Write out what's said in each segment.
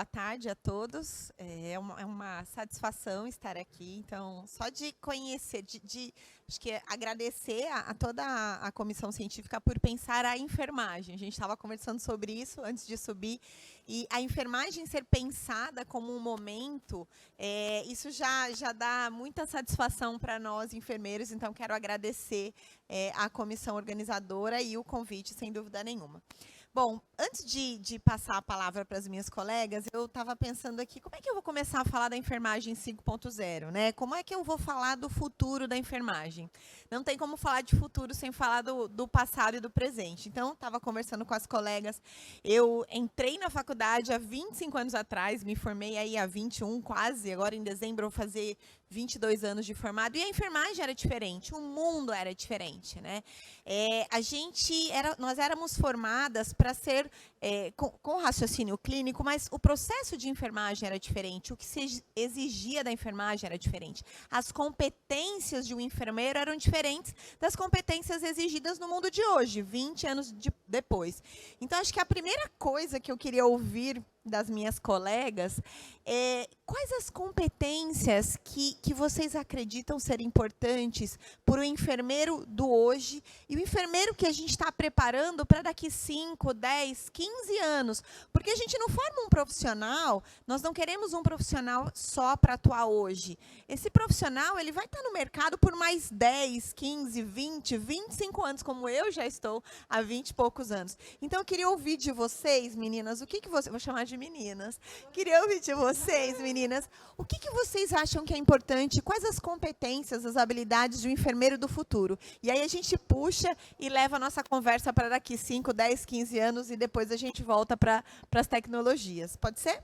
boa tarde a todos. É uma satisfação estar aqui. Então, só de conhecer, acho que agradecer a toda a comissão científica por pensar a enfermagem. A gente estava conversando sobre isso antes de subir. E a enfermagem ser pensada como um momento, isso já dá muita satisfação para nós, enfermeiros. Então, quero agradecer a comissão organizadora e o convite, sem dúvida nenhuma. Bom, antes de passar a palavra para as minhas colegas, eu estava pensando aqui, como é que eu vou começar a falar da enfermagem 5.0, né? Como é que eu vou falar do futuro da enfermagem? Não tem como falar de futuro sem falar do passado e do presente. Então, estava conversando com as colegas, eu entrei na faculdade há 25 anos atrás, me formei aí há 21 quase, agora em dezembro eu vou fazer 22 anos de formado, e a enfermagem era diferente, o mundo era diferente, né? Nós éramos formadas para ser com raciocínio clínico, mas o processo de enfermagem era diferente, o que se exigia da enfermagem era diferente. As competências de um enfermeiro eram diferentes das competências exigidas no mundo de hoje, 20 anos depois. Então, acho que a primeira coisa que eu queria ouvir das minhas colegas quais as competências que vocês acreditam ser importantes para o enfermeiro do hoje e o enfermeiro que a gente está preparando para daqui 5, 10, 15 anos. Porque a gente não forma um profissional, nós não queremos um profissional só para atuar hoje. Esse profissional ele vai estar no mercado por mais 10, 15, 20, 25 anos, como eu já estou há 20 e poucos anos. Então, eu queria ouvir de vocês, meninas, o que vocês... Vou chamar de meninas. Queria ouvir de vocês, meninas, o que vocês acham que é importante, quais as competências, as habilidades de um enfermeiro do futuro? E aí a gente puxa e leva a nossa conversa para daqui 5, 10, 15 anos e depois a gente volta para as tecnologias. Pode ser?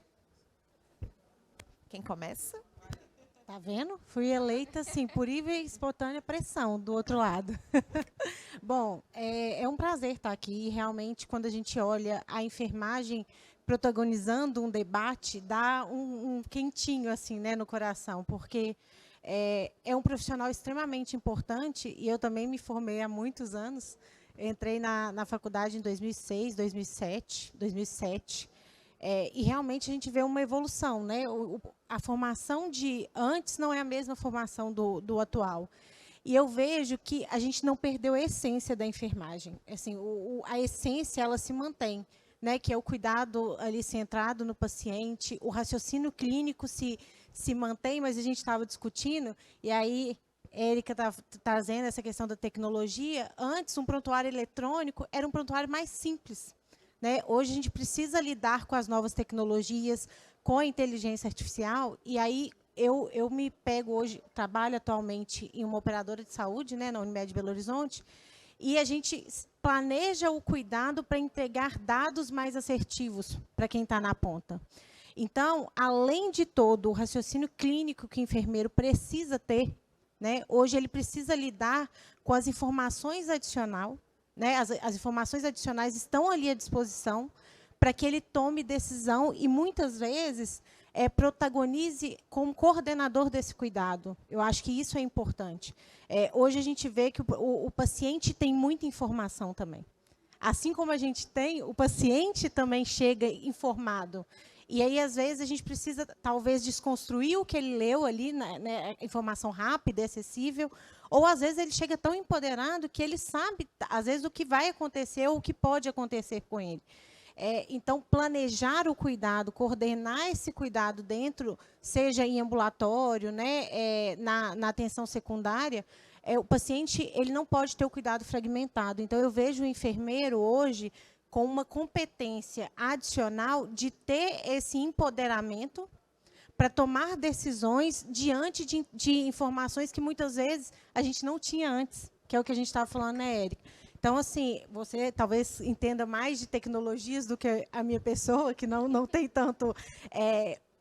Quem começa? Tá vendo? Fui eleita, assim, por livre e espontânea pressão do outro lado. Bom, é um prazer estar aqui. Realmente, quando a gente olha a enfermagem protagonizando um debate, dá um quentinho, assim, né, no coração, porque é um profissional extremamente importante, e eu também me formei há muitos anos. Entrei na faculdade em 2006, 2007, e realmente a gente vê uma evolução, né? A formação de antes não é a mesma formação do atual. E eu vejo que a gente não perdeu a essência da enfermagem. Assim, a essência ela se mantém, né? Que é o cuidado ali centrado no paciente, o raciocínio clínico se mantém, mas a gente estava discutindo, e aí Érica está trazendo essa questão da tecnologia. Antes, um prontuário eletrônico era um prontuário mais simples, né? Hoje, a gente precisa lidar com as novas tecnologias, com a inteligência artificial, e aí eu me pego hoje, trabalho atualmente em uma operadora de saúde, né, na Unimed Belo Horizonte, e a gente planeja o cuidado para entregar dados mais assertivos para quem está na ponta. Então, além de todo o raciocínio clínico que o enfermeiro precisa ter, né, hoje ele precisa lidar com as informações adicionais, né, as informações adicionais estão ali à disposição para que ele tome decisão e, muitas vezes, protagonize como coordenador desse cuidado. Eu acho que isso é importante. Hoje, a gente vê que o paciente tem muita informação também. Assim como a gente tem, o paciente também chega informado. E aí, às vezes, a gente precisa, talvez, desconstruir o que ele leu ali, né, informação rápida e acessível, ou, às vezes, ele chega tão empoderado que ele sabe, às vezes, o que vai acontecer ou o que pode acontecer com ele. Então, planejar o cuidado, coordenar esse cuidado dentro, seja em ambulatório, né, na atenção secundária, o paciente ele não pode ter o cuidado fragmentado. Então, eu vejo o enfermeiro hoje com uma competência adicional de ter esse empoderamento para tomar decisões diante de informações que, muitas vezes, a gente não tinha antes, que é o que a gente estava falando, né, Érica? Então, assim, você talvez entenda mais de tecnologias do que a minha pessoa, que não tem tanto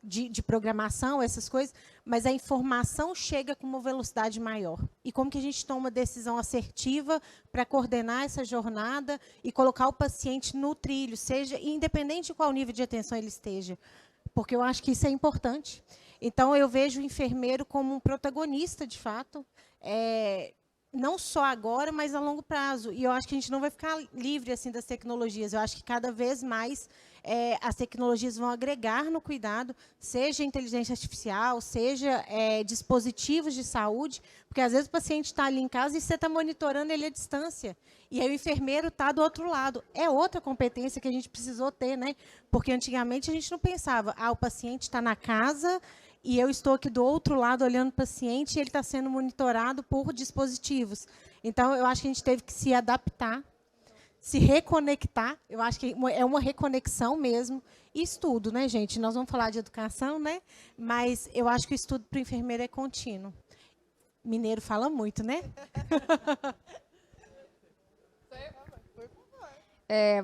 de programação, essas coisas, mas a informação chega com uma velocidade maior. E como que a gente toma uma decisão assertiva para coordenar essa jornada e colocar o paciente no trilho, seja independente de qual nível de atenção ele esteja, porque eu acho que isso é importante. Então, eu vejo o enfermeiro como um protagonista, de fato, não só agora, mas a longo prazo. E eu acho que a gente não vai ficar livre assim das tecnologias. Eu acho que cada vez mais as tecnologias vão agregar no cuidado, seja inteligência artificial, seja dispositivos de saúde, porque às vezes o paciente está ali em casa e você está monitorando ele à distância. E aí o enfermeiro está do outro lado. É outra competência que a gente precisou ter, né? Porque antigamente a gente não pensava, o paciente está na casa e eu estou aqui do outro lado olhando o paciente e ele está sendo monitorado por dispositivos. Então, eu acho que a gente teve que se adaptar, se reconectar. Eu acho que é uma reconexão mesmo. E estudo, né, gente? Nós vamos falar de educação, né? Mas eu acho que o estudo para o enfermeiro é contínuo. Mineiro fala muito, né?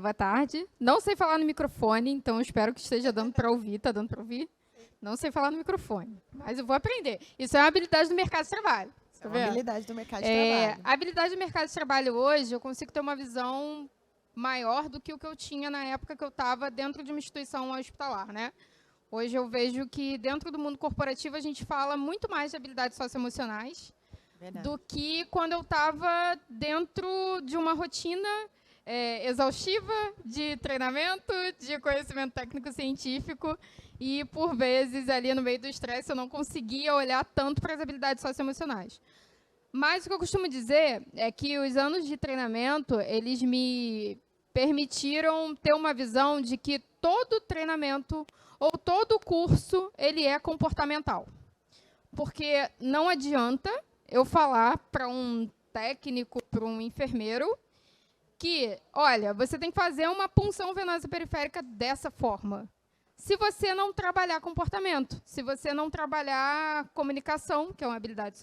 Boa tarde. Não sei falar no microfone, então eu espero que esteja dando para ouvir. Está dando para ouvir? Não sei falar no microfone, mas eu vou aprender. Isso é uma habilidade do mercado de trabalho. É uma habilidade do mercado de trabalho. A habilidade do mercado de trabalho hoje, eu consigo ter uma visão maior do que o que eu tinha na época que eu estava dentro de uma instituição hospitalar, né? Hoje eu vejo que dentro do mundo corporativo a gente fala muito mais de habilidades socioemocionais do que quando eu estava dentro de uma rotina exaustiva de treinamento, de conhecimento técnico-científico e, por vezes, ali no meio do estresse, eu não conseguia olhar tanto para as habilidades socioemocionais. Mas o que eu costumo dizer é que os anos de treinamento, eles me permitiram ter uma visão de que todo treinamento ou todo curso, ele é comportamental. Porque não adianta eu falar para um técnico, para um enfermeiro, que, olha, você tem que fazer uma punção venosa periférica dessa forma. Se você não trabalhar comportamento, se você não trabalhar comunicação, que é uma habilidade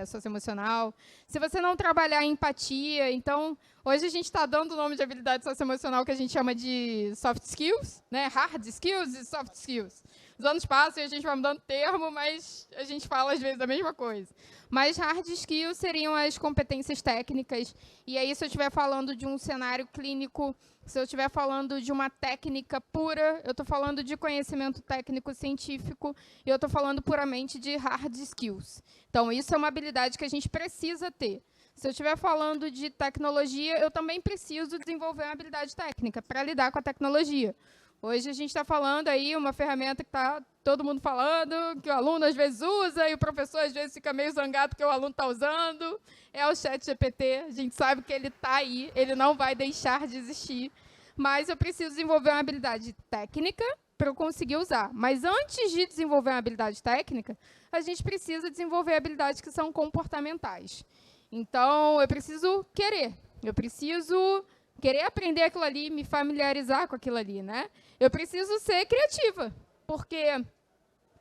socioemocional, se você não trabalhar empatia, então, hoje a gente está dando o nome de habilidade socioemocional que a gente chama de soft skills, né? Hard skills e soft skills. Os anos passam e a gente vai mudando termo, mas a gente fala às vezes a mesma coisa. Mas hard skills seriam as competências técnicas, e aí se eu estiver falando de um cenário clínico, se eu estiver falando de uma técnica pura, eu estou falando de conhecimento técnico-científico, e eu estou falando puramente de hard skills. Então, isso é uma habilidade que a gente precisa ter. Se eu estiver falando de tecnologia, eu também preciso desenvolver uma habilidade técnica para lidar com a tecnologia. Hoje a gente está falando aí uma ferramenta que está todo mundo falando, que o aluno às vezes usa e o professor às vezes fica meio zangado porque o aluno está usando. É o ChatGPT, a gente sabe que ele está aí, ele não vai deixar de existir. Mas eu preciso desenvolver uma habilidade técnica para eu conseguir usar. Mas antes de desenvolver uma habilidade técnica, a gente precisa desenvolver habilidades que são comportamentais. Então, eu preciso querer. Eu preciso querer aprender aquilo ali, me familiarizar com aquilo ali, né? Eu preciso ser criativa, porque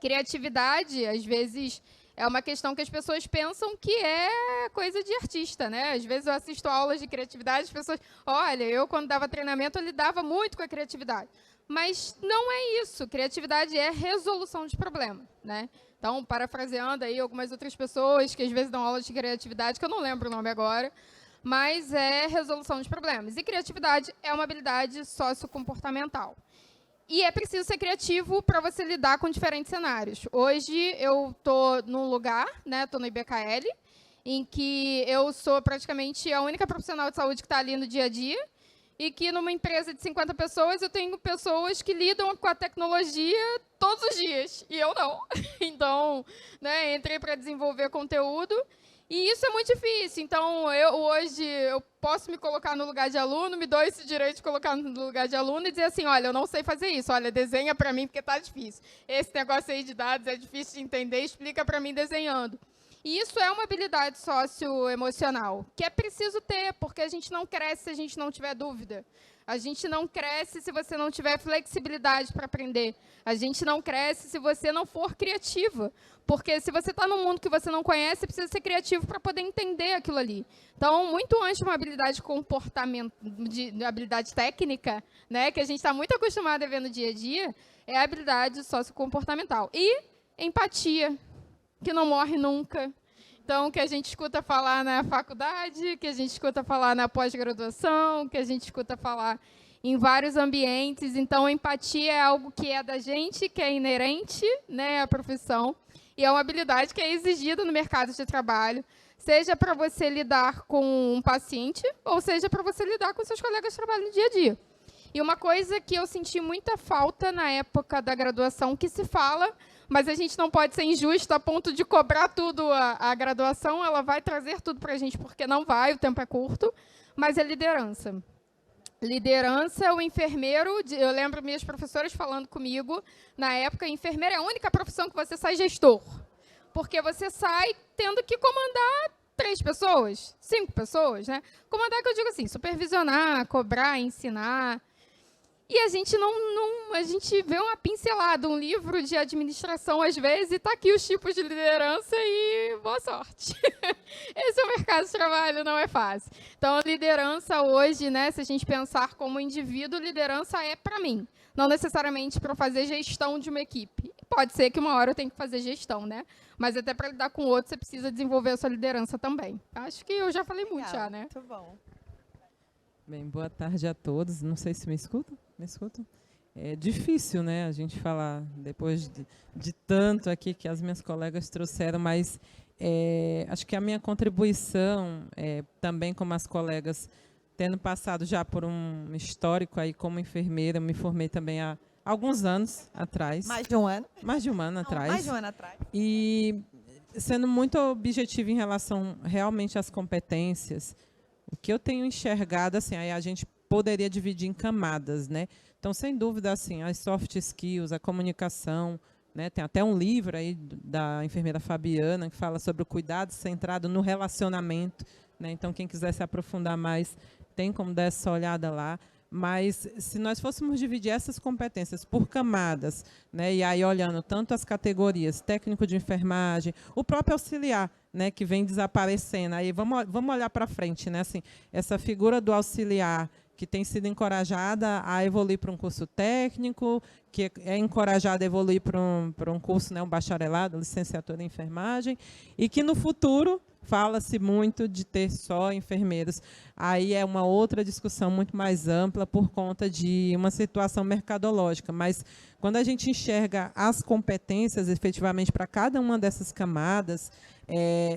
criatividade, às vezes, é uma questão que as pessoas pensam que é coisa de artista, né? Às vezes eu assisto aulas de criatividade, as pessoas... Olha, eu, quando dava treinamento, eu lidava muito com a criatividade. Mas não é isso. Criatividade é resolução de problema, né? Então, parafraseando aí algumas outras pessoas que, às vezes, dão aulas de criatividade, que eu não lembro o nome agora, mas é resolução de problemas. E criatividade é uma habilidade sociocomportamental. E é preciso ser criativo para você lidar com diferentes cenários. Hoje eu estou num lugar, né, estou no IBKL, em que eu sou praticamente a única profissional de saúde que está ali no dia a dia, e que numa empresa de 50 pessoas eu tenho pessoas que lidam com a tecnologia todos os dias, e eu não. Então, né, entrei para desenvolver conteúdo, e isso é muito difícil. Então, hoje eu posso me colocar no lugar de aluno, me dou esse direito de colocar no lugar de aluno e dizer assim, olha, eu não sei fazer isso, olha, desenha para mim porque está difícil. Esse negócio aí de dados é difícil de entender, explica para mim desenhando. E isso é uma habilidade socioemocional, que é preciso ter, porque a gente não cresce se a gente não tiver dúvida. A gente não cresce se você não tiver flexibilidade para aprender. A gente não cresce se você não for criativa. Porque se você está num mundo que você não conhece, você precisa ser criativo para poder entender aquilo ali. Então, muito antes de uma habilidade de comportamento, de habilidade técnica, né, que a gente está muito acostumado a ver no dia a dia, é a habilidade sociocomportamental. E empatia, que não morre nunca. Então, que a gente escuta falar na faculdade, que a gente escuta falar na pós-graduação, que a gente escuta falar em vários ambientes. Então, empatia é algo que é da gente, que é inerente, né, à profissão, e é uma habilidade que é exigida no mercado de trabalho. Seja para você lidar com um paciente, ou seja para você lidar com seus colegas de trabalho no dia a dia. E uma coisa que eu senti muita falta na época da graduação, que se fala, mas a gente não pode ser injusto a ponto de cobrar tudo a graduação, ela vai trazer tudo para a gente, porque não vai, o tempo é curto, mas é liderança. Liderança, o enfermeiro, eu lembro minhas professoras falando comigo, na época, enfermeiro é a única profissão que você sai gestor, porque você sai tendo que comandar 3 pessoas, 5 pessoas, né? Comandar, que eu digo assim, supervisionar, cobrar, ensinar. E a gente a gente vê uma pincelada, um livro de administração às vezes, e está aqui os tipos de liderança e boa sorte. Esse é o mercado de trabalho, não é fácil. Então, a liderança hoje, né, se a gente pensar como indivíduo, liderança é para mim, não necessariamente para fazer gestão de uma equipe. Pode ser que uma hora eu tenha que fazer gestão, né? Mas até para lidar com o outro, você precisa desenvolver a sua liderança também. Acho que eu já falei muito já, né? Muito bom. Bem, boa tarde a todos. Não sei se me escutam. Me escutam? É difícil, né, a gente falar depois de tanto aqui que as minhas colegas trouxeram, mas acho que a minha contribuição, também como as colegas, tendo passado já por um histórico aí como enfermeira, me formei também há alguns anos atrás. Mais de um ano? Mais de um ano atrás. Mais de um ano atrás. E sendo muito objetiva em relação realmente às competências, o que eu tenho enxergado, assim, aí a gente poderia dividir em camadas, né? Então, sem dúvida, assim, as soft skills, a comunicação, né? Tem até um livro aí da enfermeira Fabiana que fala sobre o cuidado centrado no relacionamento, né? Então, quem quiser se aprofundar mais, tem como dar essa olhada lá. Mas, se nós fôssemos dividir essas competências por camadas, né, e aí olhando tanto as categorias, técnico de enfermagem, o próprio auxiliar, né, que vem desaparecendo, aí vamos olhar para frente, né, assim, essa figura do auxiliar, que tem sido encorajada a evoluir para um curso técnico, que é encorajada a evoluir para um curso, né, um bacharelado, licenciatura em enfermagem, e que no futuro fala-se muito de ter só enfermeiros. Aí é uma outra discussão muito mais ampla por conta de uma situação mercadológica. Mas quando a gente enxerga as competências efetivamente para cada uma dessas camadas,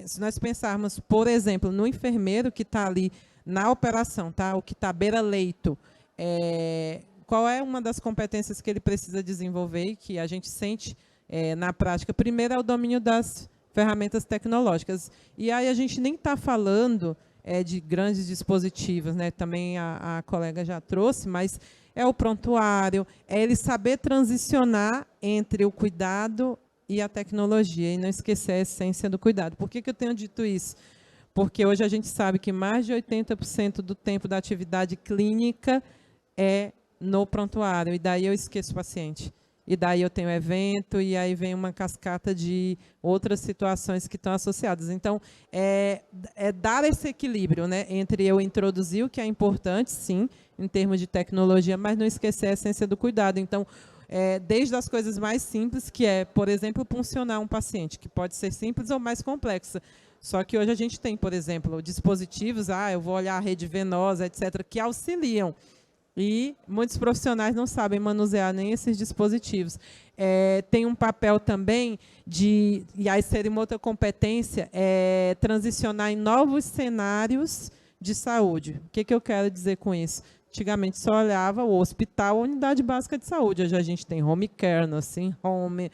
se nós pensarmos, por exemplo, no enfermeiro que está ali na operação, tá? O que está beira-leito, qual é uma das competências que ele precisa desenvolver e que a gente sente na prática? Primeiro é o domínio das ferramentas tecnológicas. E aí a gente nem está falando de grandes dispositivos, né? Também a colega já trouxe, mas é o prontuário, é ele saber transicionar entre o cuidado e a tecnologia, e não esquecer a essência do cuidado. Por que eu tenho dito isso? Porque hoje a gente sabe que mais de 80% do tempo da atividade clínica é no prontuário, e daí eu esqueço o paciente. E daí eu tenho evento, e aí vem uma cascata de outras situações que estão associadas. Então, é dar esse equilíbrio, né, entre eu introduzir o que é importante, sim, em termos de tecnologia, mas não esquecer a essência do cuidado. Então, desde as coisas mais simples, que é, por exemplo, puncionar um paciente, que pode ser simples ou mais complexa. Só que hoje a gente tem, por exemplo, dispositivos, eu vou olhar a rede venosa, etc., que auxiliam. E muitos profissionais não sabem manusear nem esses dispositivos. Tem um papel também de, e aí seria uma outra competência, transicionar em novos cenários de saúde. O que eu quero dizer com isso? Antigamente só olhava o hospital, a unidade básica de saúde. Hoje a gente tem home care, nursing home,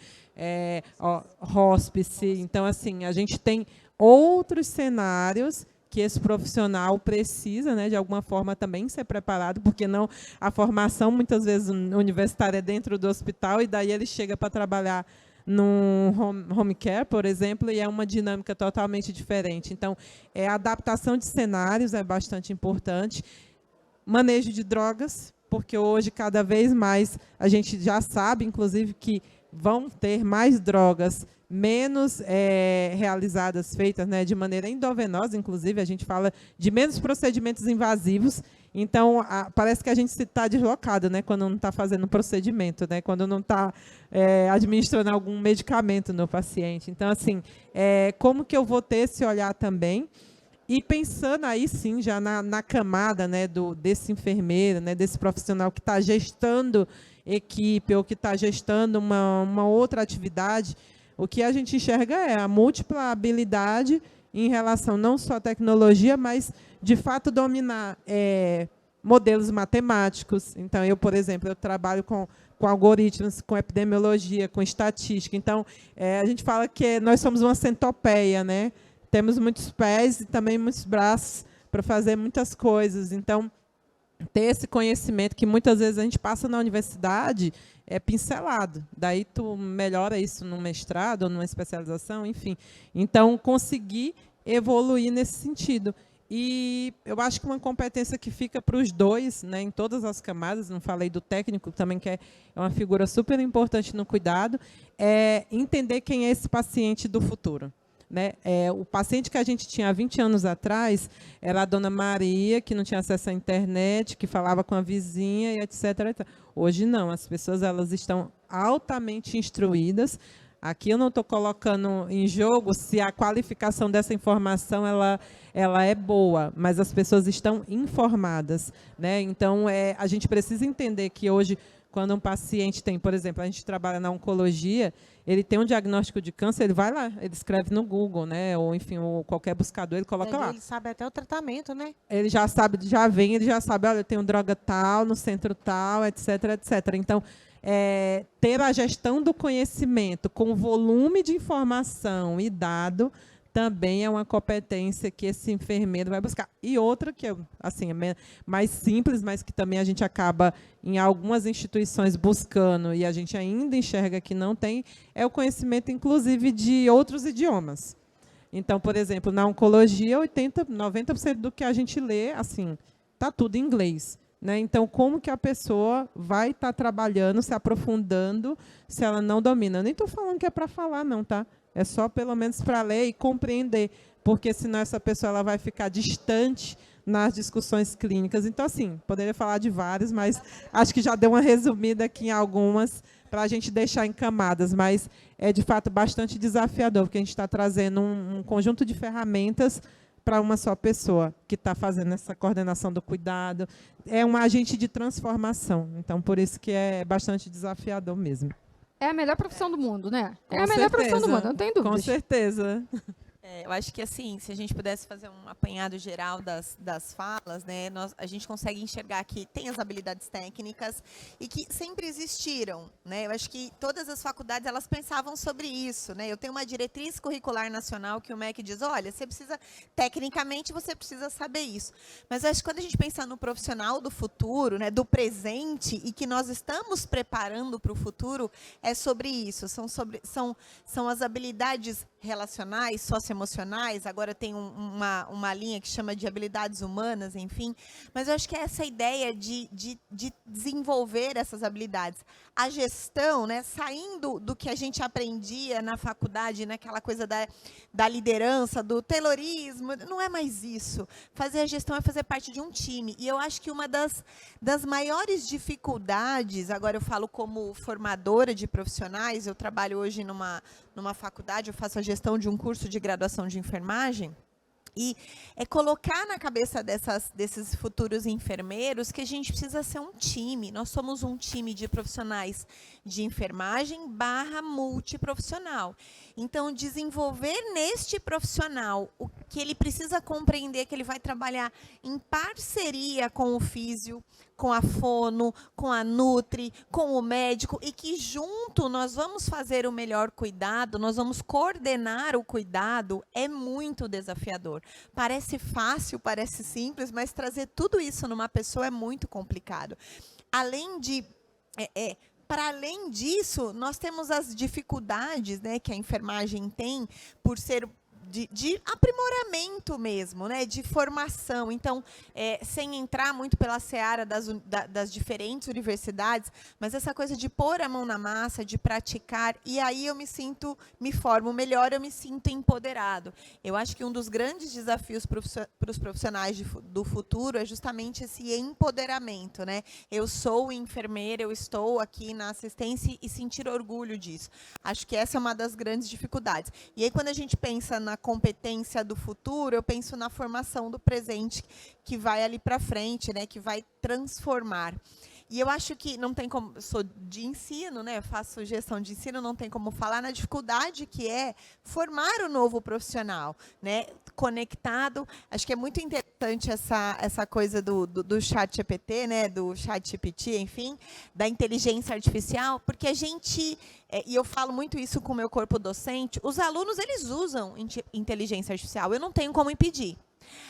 hospice. Então, assim, a gente tem outros cenários que esse profissional precisa, né, de alguma forma também ser preparado, porque não a formação muitas vezes universitária é dentro do hospital, e daí ele chega para trabalhar num home care, por exemplo, e é uma dinâmica totalmente diferente. Então, a adaptação de cenários é bastante importante. Manejo de drogas, porque hoje, cada vez mais, a gente já sabe, inclusive, que vão ter mais drogas menos realizadas, feitas, né, de maneira endovenosa, inclusive, a gente fala de menos procedimentos invasivos. Então, parece que a gente está deslocado, né, quando não está fazendo um procedimento, né, quando não está administrando algum medicamento no paciente. Então, assim, como que eu vou ter esse olhar também? E pensando aí, sim, já na camada, né, desse enfermeiro, né, desse profissional que está gestando equipe ou que está gestando uma outra atividade, o que a gente enxerga é a múltipla habilidade em relação não só à tecnologia, mas, de fato, dominar modelos matemáticos. Então, eu, por exemplo, eu trabalho com algoritmos, com epidemiologia, com estatística. Então, a gente fala que nós somos uma centopeia, né? Temos muitos pés e também muitos braços para fazer muitas coisas. Então, ter esse conhecimento que muitas vezes a gente passa na universidade é pincelado. Daí tu melhora isso no mestrado ou numa especialização, enfim. Então, conseguir evoluir nesse sentido. E eu acho que uma competência que fica para os dois, né, em todas as camadas, não falei do técnico também, que é uma figura super importante no cuidado, é entender quem é esse paciente do futuro. Né? O paciente que a gente tinha há 20 anos atrás era a dona Maria, que não tinha acesso à internet, que falava com a vizinha, e etc, etc. Hoje não, as pessoas elas estão altamente instruídas. Aqui eu não estou colocando em jogo se a qualificação dessa informação ela é boa, mas as pessoas estão informadas. Né? Então, a gente precisa entender que hoje, quando um paciente tem, por exemplo, a gente trabalha na oncologia, ele tem um diagnóstico de câncer, ele vai lá, ele escreve no Google, né? Ou, enfim, ou qualquer buscador, ele coloca lá. Ele sabe até o tratamento, né? Ele já sabe, ele já sabe, olha, eu tenho droga tal, no centro tal, etc, etc. Então, ter a gestão do conhecimento com volume de informação e dado também é uma competência que esse enfermeiro vai buscar. E outra que assim, é mais simples, mas que também a gente acaba, em algumas instituições, buscando, e a gente ainda enxerga que não tem, é o conhecimento, inclusive, de outros idiomas. Então, por exemplo, na oncologia, 90% do que a gente lê, assim, está tudo em inglês. Né? Então, como que a pessoa vai estar trabalhando, se aprofundando, se ela não domina? Eu nem estou falando que é para falar, não, tá? É só, pelo menos, para ler e compreender, porque senão essa pessoa ela vai ficar distante nas discussões clínicas. Então, assim, poderia falar de vários, mas acho que já deu uma resumida aqui em algumas, para a gente deixar em camadas, mas é, de fato, bastante desafiador, porque a gente está trazendo um conjunto de ferramentas para uma só pessoa que está fazendo essa coordenação do cuidado. É um agente de transformação, então, por isso que é bastante desafiador mesmo. É a melhor profissão do mundo, né? Com a melhor profissão do mundo, não tem dúvida. Com certeza. Eu acho que, assim, se a gente pudesse fazer um apanhado geral das falas, né, a gente consegue enxergar que tem as habilidades técnicas e que sempre existiram. Né? Eu acho que todas as faculdades elas pensavam sobre isso. Né? Eu tenho uma diretriz curricular nacional que o MEC diz, olha, você precisa, tecnicamente, você precisa saber isso. Mas eu acho que quando a gente pensa no profissional do futuro, né, do presente, e que nós estamos preparando para o futuro, é sobre isso. São as habilidades relacionais, socioemocionais, agora tem uma linha que chama de habilidades humanas, enfim. Mas eu acho que é essa ideia de desenvolver essas habilidades. A gestão, né, saindo do que a gente aprendia na faculdade, naquela coisa da liderança, do taylorismo, não é mais isso. Fazer a gestão é fazer parte de um time. E eu acho que uma das maiores dificuldades, agora eu falo como formadora de profissionais, eu trabalho hoje numa faculdade, eu faço a gestão de um curso de graduação de enfermagem, e é colocar na cabeça desses futuros enfermeiros que a gente precisa ser um time. Nós somos um time de profissionais de enfermagem / multiprofissional. Então, desenvolver neste profissional o que ele precisa compreender, que ele vai trabalhar em parceria com o físio, com a fono, com a nutri, com o médico, e que junto nós vamos fazer o melhor cuidado, nós vamos coordenar o cuidado, é muito desafiador. Parece fácil, parece simples, mas trazer tudo isso numa pessoa é muito complicado. Para além disso, nós temos as dificuldades, né, que a enfermagem tem por ser de aprimoramento mesmo, né, de formação. Então, sem entrar muito pela seara das diferentes universidades, mas essa coisa de pôr a mão na massa, de praticar, e aí eu me formo melhor, eu me sinto empoderado. Eu acho que um dos grandes desafios para os profissionais do futuro é justamente esse empoderamento, né? Eu sou enfermeira, eu estou aqui na assistência e sentir orgulho disso. Acho que essa é uma das grandes dificuldades. E aí, quando a gente pensa na competência do futuro, eu penso na formação do presente que vai ali para frente, né, que vai transformar. E eu acho que não tem como, eu sou de ensino, né? Faço gestão de ensino, não tem como falar na dificuldade que é formar o novo profissional, né? Conectado. Acho que é muito interessante essa coisa do chat GPT, né? Do chat GPT, enfim, da inteligência artificial, porque a gente, e eu falo muito isso com o meu corpo docente, os alunos, eles usam inteligência artificial, eu não tenho como impedir.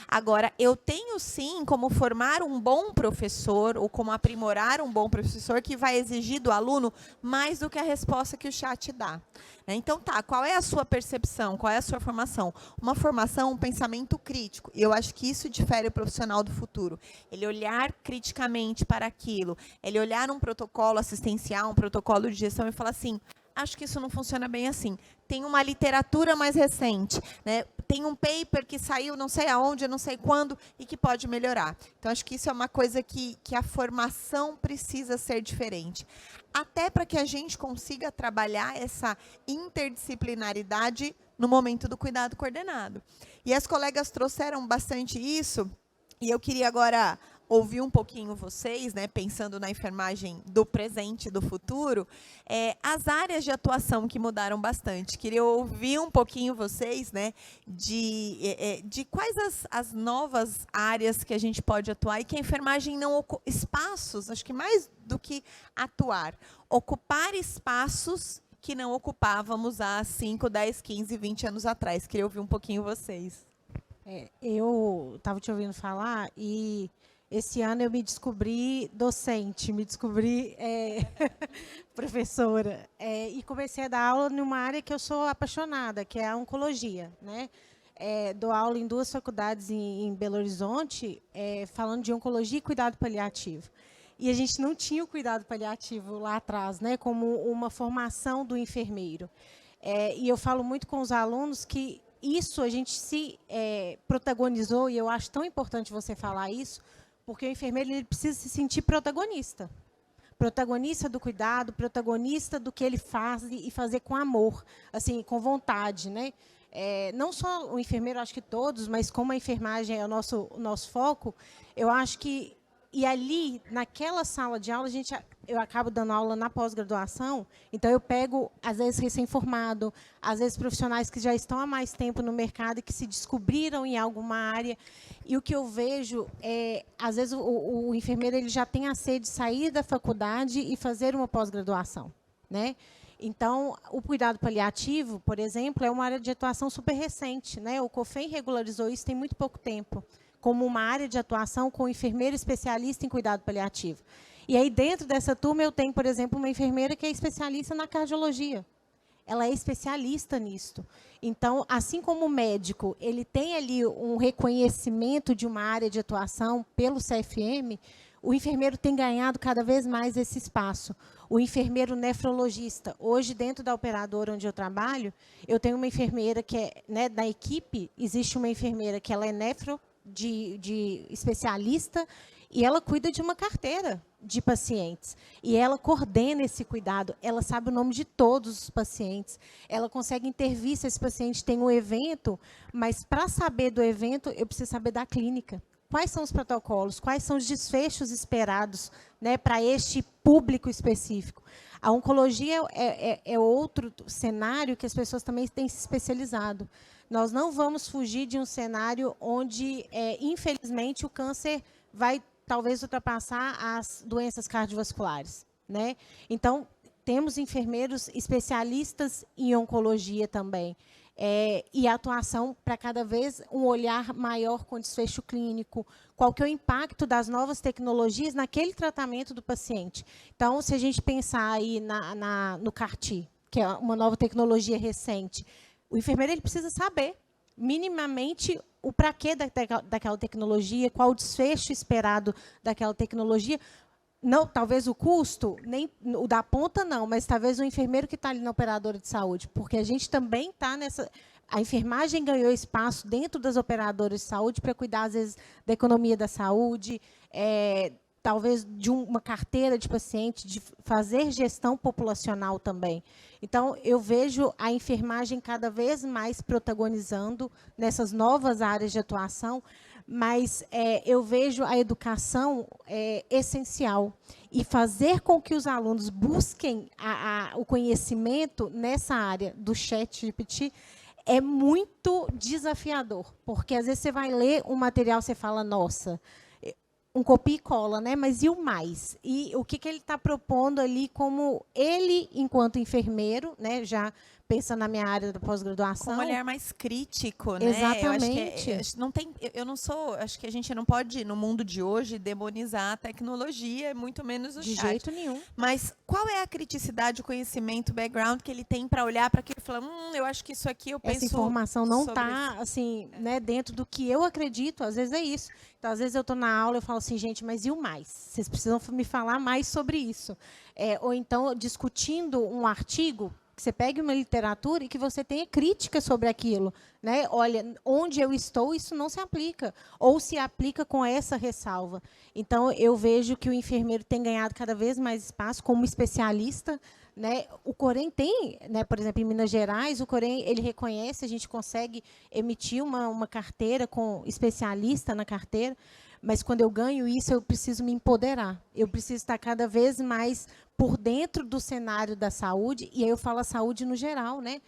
Agora, eu tenho sim como formar um bom professor ou como aprimorar um bom professor que vai exigir do aluno mais do que a resposta que o chat dá. Então, tá, qual é a sua percepção? Qual é a sua formação? Uma formação, um pensamento crítico. E eu acho que isso difere o profissional do futuro. Ele olhar criticamente para aquilo, ele olhar um protocolo assistencial, um protocolo de gestão e falar assim, acho que isso não funciona bem assim. Tem uma literatura mais recente, né? Tem um paper que saiu não sei aonde, não sei quando, e que pode melhorar. Então, acho que isso é uma coisa que a formação precisa ser diferente. Até para que a gente consiga trabalhar essa interdisciplinaridade no momento do cuidado coordenado. E as colegas trouxeram bastante isso, e eu queria agora ouvir um pouquinho vocês, né, pensando na enfermagem do presente e do futuro, as áreas de atuação que mudaram bastante. Queria ouvir um pouquinho vocês, né, de quais as novas áreas que a gente pode atuar e que a enfermagem não ocupa espaços, acho que mais do que atuar, ocupar espaços que não ocupávamos há 5, 10, 15, 20 anos atrás. Queria ouvir um pouquinho vocês. Eu estava te ouvindo falar e esse ano eu me descobri docente, me descobri professora, e comecei a dar aula numa área que eu sou apaixonada, que é a oncologia, né? Dou aula em 2 faculdades em Belo Horizonte, falando de oncologia e cuidado paliativo. E a gente não tinha o cuidado paliativo lá atrás, né? Como uma formação do enfermeiro. E eu falo muito com os alunos que isso a gente se protagonizou, e eu acho tão importante você falar isso, porque o enfermeiro ele precisa se sentir protagonista. Protagonista do cuidado, protagonista do que ele faz e fazer com amor, assim, com vontade, né? Não só o enfermeiro, acho que todos, mas como a enfermagem é o nosso foco, eu acho que, e ali, naquela sala de aula, eu acabo dando aula na pós-graduação, então eu pego, às vezes, recém-formado, às vezes profissionais que já estão há mais tempo no mercado e que se descobriram em alguma área. E o que eu vejo às vezes, o enfermeiro ele já tem a sede de sair da faculdade e fazer uma pós-graduação, né? Então, o cuidado paliativo, por exemplo, é uma área de atuação super recente, né? O COFEM regularizou isso tem muito pouco tempo, como uma área de atuação com enfermeiro especialista em cuidado paliativo. E aí, dentro dessa turma, eu tenho, por exemplo, uma enfermeira que é especialista na cardiologia. Ela é especialista nisto. Então, assim como o médico, ele tem ali um reconhecimento de uma área de atuação pelo CFM, o enfermeiro tem ganhado cada vez mais esse espaço. O enfermeiro nefrologista. Hoje, dentro da operadora onde eu trabalho, eu tenho uma enfermeira que né, da equipe, existe uma enfermeira que ela é nefro, de especialista, e ela cuida de uma carteira de pacientes. E ela coordena esse cuidado, ela sabe o nome de todos os pacientes, ela consegue intervir se esse paciente tem um evento, mas para saber do evento, eu preciso saber da clínica. Quais são os protocolos, quais são os desfechos esperados, né, para este público específico. A oncologia é outro cenário que as pessoas também têm se especializado. Nós não vamos fugir de um cenário onde, infelizmente, o câncer vai talvez ultrapassar as doenças cardiovasculares, né? Então, temos enfermeiros especialistas em oncologia também. E a atuação para cada vez um olhar maior com desfecho clínico, qual que é o impacto das novas tecnologias naquele tratamento do paciente. Então, se a gente pensar aí no CAR-T, que é uma nova tecnologia recente, o enfermeiro ele precisa saber, minimamente, o para quê daquela tecnologia, qual o desfecho esperado daquela tecnologia. Não, talvez o custo, nem o da ponta não, mas talvez o enfermeiro que está ali na operadora de saúde, porque a gente também está nessa... A enfermagem ganhou espaço dentro das operadoras de saúde para cuidar, às vezes, da economia da saúde, talvez de uma carteira de paciente, de fazer gestão populacional também. Então, eu vejo a enfermagem cada vez mais protagonizando nessas novas áreas de atuação, mas eu vejo a educação essencial. E fazer com que os alunos busquem o conhecimento nessa área do ChatGPT é muito desafiador, porque às vezes você vai ler um material, você fala, nossa, um copia e cola, né? Mas e o mais? E o que ele está propondo ali como ele, enquanto enfermeiro, né? Já pensa na minha área da pós-graduação. Com um olhar mais crítico, né? Exatamente. Eu acho que não tem, eu não sou, acho que a gente não pode, no mundo de hoje, demonizar a tecnologia, muito menos o De chat. jeito nenhum. Mas qual é a criticidade, o conhecimento, o background que ele tem para olhar para aquilo e falar, eu acho que isso aqui eu penso Essa informação não sobre está isso. assim, né, dentro do que eu acredito. Às vezes é isso. Então, às vezes eu estou na aula e falo assim, gente, mas e o mais? Vocês precisam me falar mais sobre isso. Ou então, discutindo um artigo, que você pegue uma literatura e que você tenha crítica sobre aquilo, né? Olha, onde eu estou, isso não se aplica, ou se aplica com essa ressalva. Então, eu vejo que o enfermeiro tem ganhado cada vez mais espaço como especialista, né? O Corém tem, né, por exemplo, em Minas Gerais, o Corém ele reconhece, a gente consegue emitir uma carteira com especialista na carteira, mas quando eu ganho isso, eu preciso me empoderar. Eu preciso estar cada vez mais por dentro do cenário da saúde, e aí eu falo a saúde no geral, né?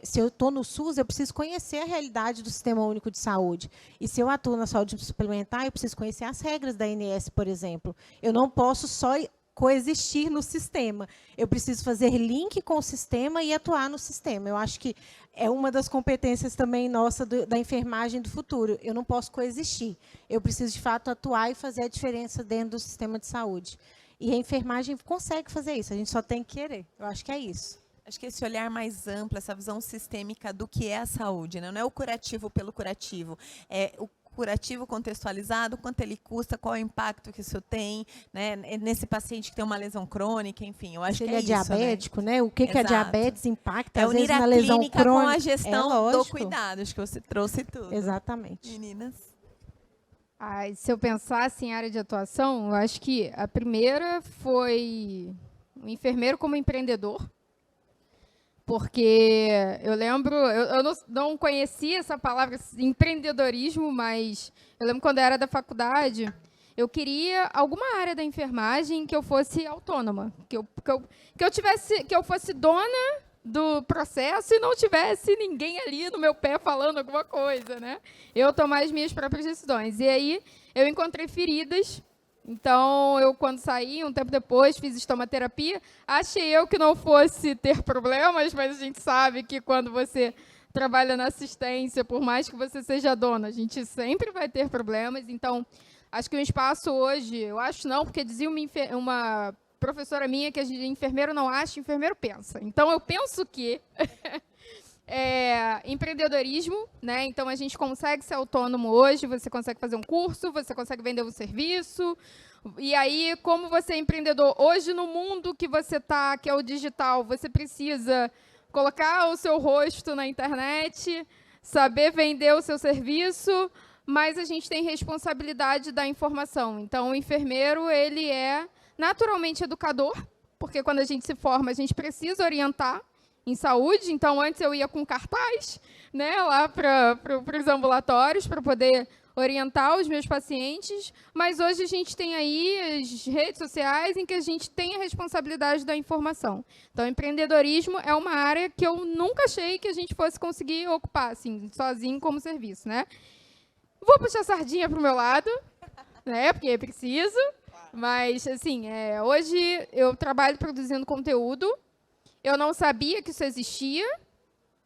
Se eu estou no SUS, eu preciso conhecer a realidade do Sistema Único de Saúde. E se eu atuo na saúde suplementar, eu preciso conhecer as regras da ANS, por exemplo. Eu não posso só coexistir no sistema. Eu preciso fazer link com o sistema e atuar no sistema. Eu acho que é uma das competências também nossa da enfermagem do futuro. Eu não posso coexistir. Eu preciso, de fato, atuar e fazer a diferença dentro do sistema de saúde. E a enfermagem consegue fazer isso. A gente só tem que querer. Eu acho que é isso. Acho que esse olhar mais amplo, essa visão sistêmica do que é a saúde, né? Não é o curativo pelo curativo, é o curativo contextualizado, quanto ele custa, qual é o impacto que isso tem, né? Nesse paciente que tem uma lesão crônica, enfim, eu acho Se que ele é é isso, diabético, né? O que a Exato. diabetes impacta, É às vezes, unir a na lesão clínica crônica. com a gestão do lógico. cuidado, acho que você trouxe tudo. Exatamente. Meninas? Se eu pensasse em área de atuação, eu acho que a primeira foi o enfermeiro como empreendedor. Porque eu lembro, eu não conhecia essa palavra empreendedorismo, mas eu lembro quando eu era da faculdade, eu queria alguma área da enfermagem que eu fosse autônoma, que eu fosse dona do processo e não tivesse ninguém ali no meu pé falando alguma coisa, né? Eu tomar as minhas próprias decisões. E aí eu encontrei feridas. Então, eu, quando saí, um tempo depois, fiz estomaterapia. Achei eu que não fosse ter problemas, mas a gente sabe que quando você trabalha na assistência, por mais que você seja dona, a gente sempre vai ter problemas. Então, acho que o espaço hoje, eu acho não, porque dizia uma professora minha que enfermeiro não acha, enfermeiro pensa. Então, eu penso que empreendedorismo, né? Então a gente consegue ser autônomo hoje, você consegue fazer um curso, você consegue vender um serviço. E aí, como você é empreendedor, hoje no mundo que você está, que é o digital, você precisa colocar o seu rosto na internet, saber vender o seu serviço, mas a gente tem responsabilidade da informação. Então, o enfermeiro, ele é naturalmente educador, porque quando a gente se forma, a gente precisa orientar em saúde. Então, antes eu ia com cartaz, né, lá para os ambulatórios, para poder orientar os meus pacientes, mas hoje a gente tem aí as redes sociais em que a gente tem a responsabilidade da informação. Então, empreendedorismo é uma área que eu nunca achei que a gente fosse conseguir ocupar, assim, sozinho como serviço, né? Vou puxar a sardinha para o meu lado, né, porque é preciso, mas, assim, hoje eu trabalho produzindo conteúdo. Eu não sabia que isso existia.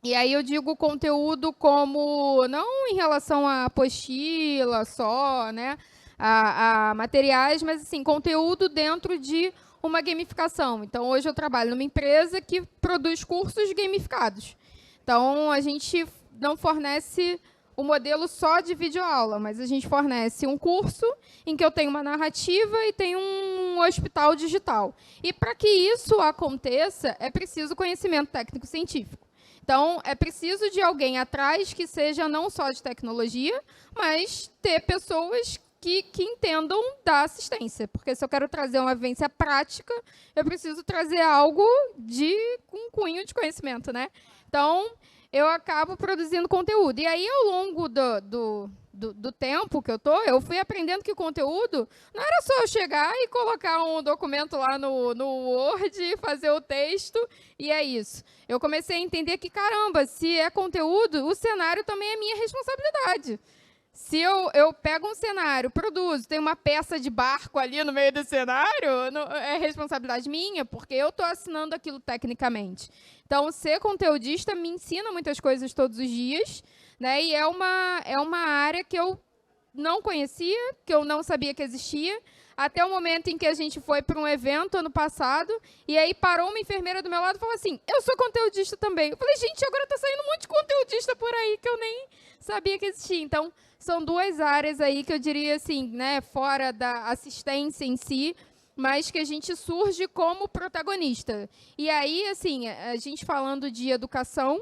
E aí eu digo conteúdo como, não em relação à apostila só, né, a materiais, mas assim, conteúdo dentro de uma gamificação. Então, hoje eu trabalho numa empresa que produz cursos gamificados. Então, a gente não fornece o modelo só de videoaula, mas a gente fornece um curso em que eu tenho uma narrativa e tenho um hospital digital. E para que isso aconteça, é preciso conhecimento técnico-científico. Então, é preciso de alguém atrás que seja não só de tecnologia, mas ter pessoas que entendam da assistência. Porque se eu quero trazer uma vivência prática, eu preciso trazer algo com um cunho de conhecimento, né? Então, eu acabo produzindo conteúdo. E aí, ao longo do tempo que eu fui aprendendo que conteúdo não era só eu chegar e colocar um documento lá no Word, fazer o texto, e é isso. Eu comecei a entender que, caramba, se é conteúdo, o cenário também é minha responsabilidade. Se eu pego um cenário, produzo, tem uma peça de barco ali no meio do cenário, é responsabilidade minha, porque eu estou assinando aquilo tecnicamente. Então, ser conteudista me ensina muitas coisas todos os dias, né? E é uma área que eu não conhecia, que eu não sabia que existia, até o momento em que a gente foi para um evento ano passado, e aí parou uma enfermeira do meu lado e falou assim, eu sou conteudista também. Eu falei, gente, agora está saindo um monte de conteudista por aí que eu nem sabia que existia. Então, são duas áreas aí que eu diria assim, né, fora da assistência em si, mas que a gente surge como protagonista. E aí, assim, a gente falando de educação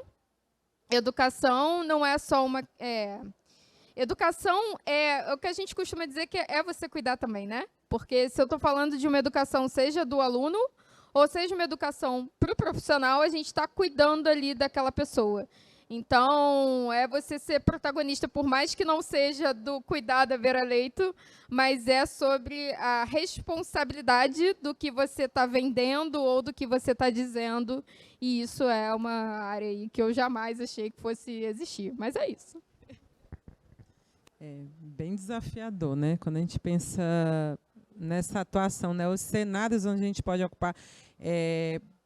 não é só uma... educação é o que a gente costuma dizer que é você cuidar também, né? Porque se eu estou falando de uma educação, seja do aluno, ou seja uma educação para o profissional, a gente está cuidando ali daquela pessoa. Então, é você ser protagonista, por mais que não seja do cuidar da Vera Leito, mas é sobre a responsabilidade do que você está vendendo ou do que você está dizendo. E isso é uma área aí que eu jamais achei que fosse existir. Mas é isso. É bem desafiador, né? Quando a gente pensa nessa atuação, né? Os cenários onde a gente pode ocupar.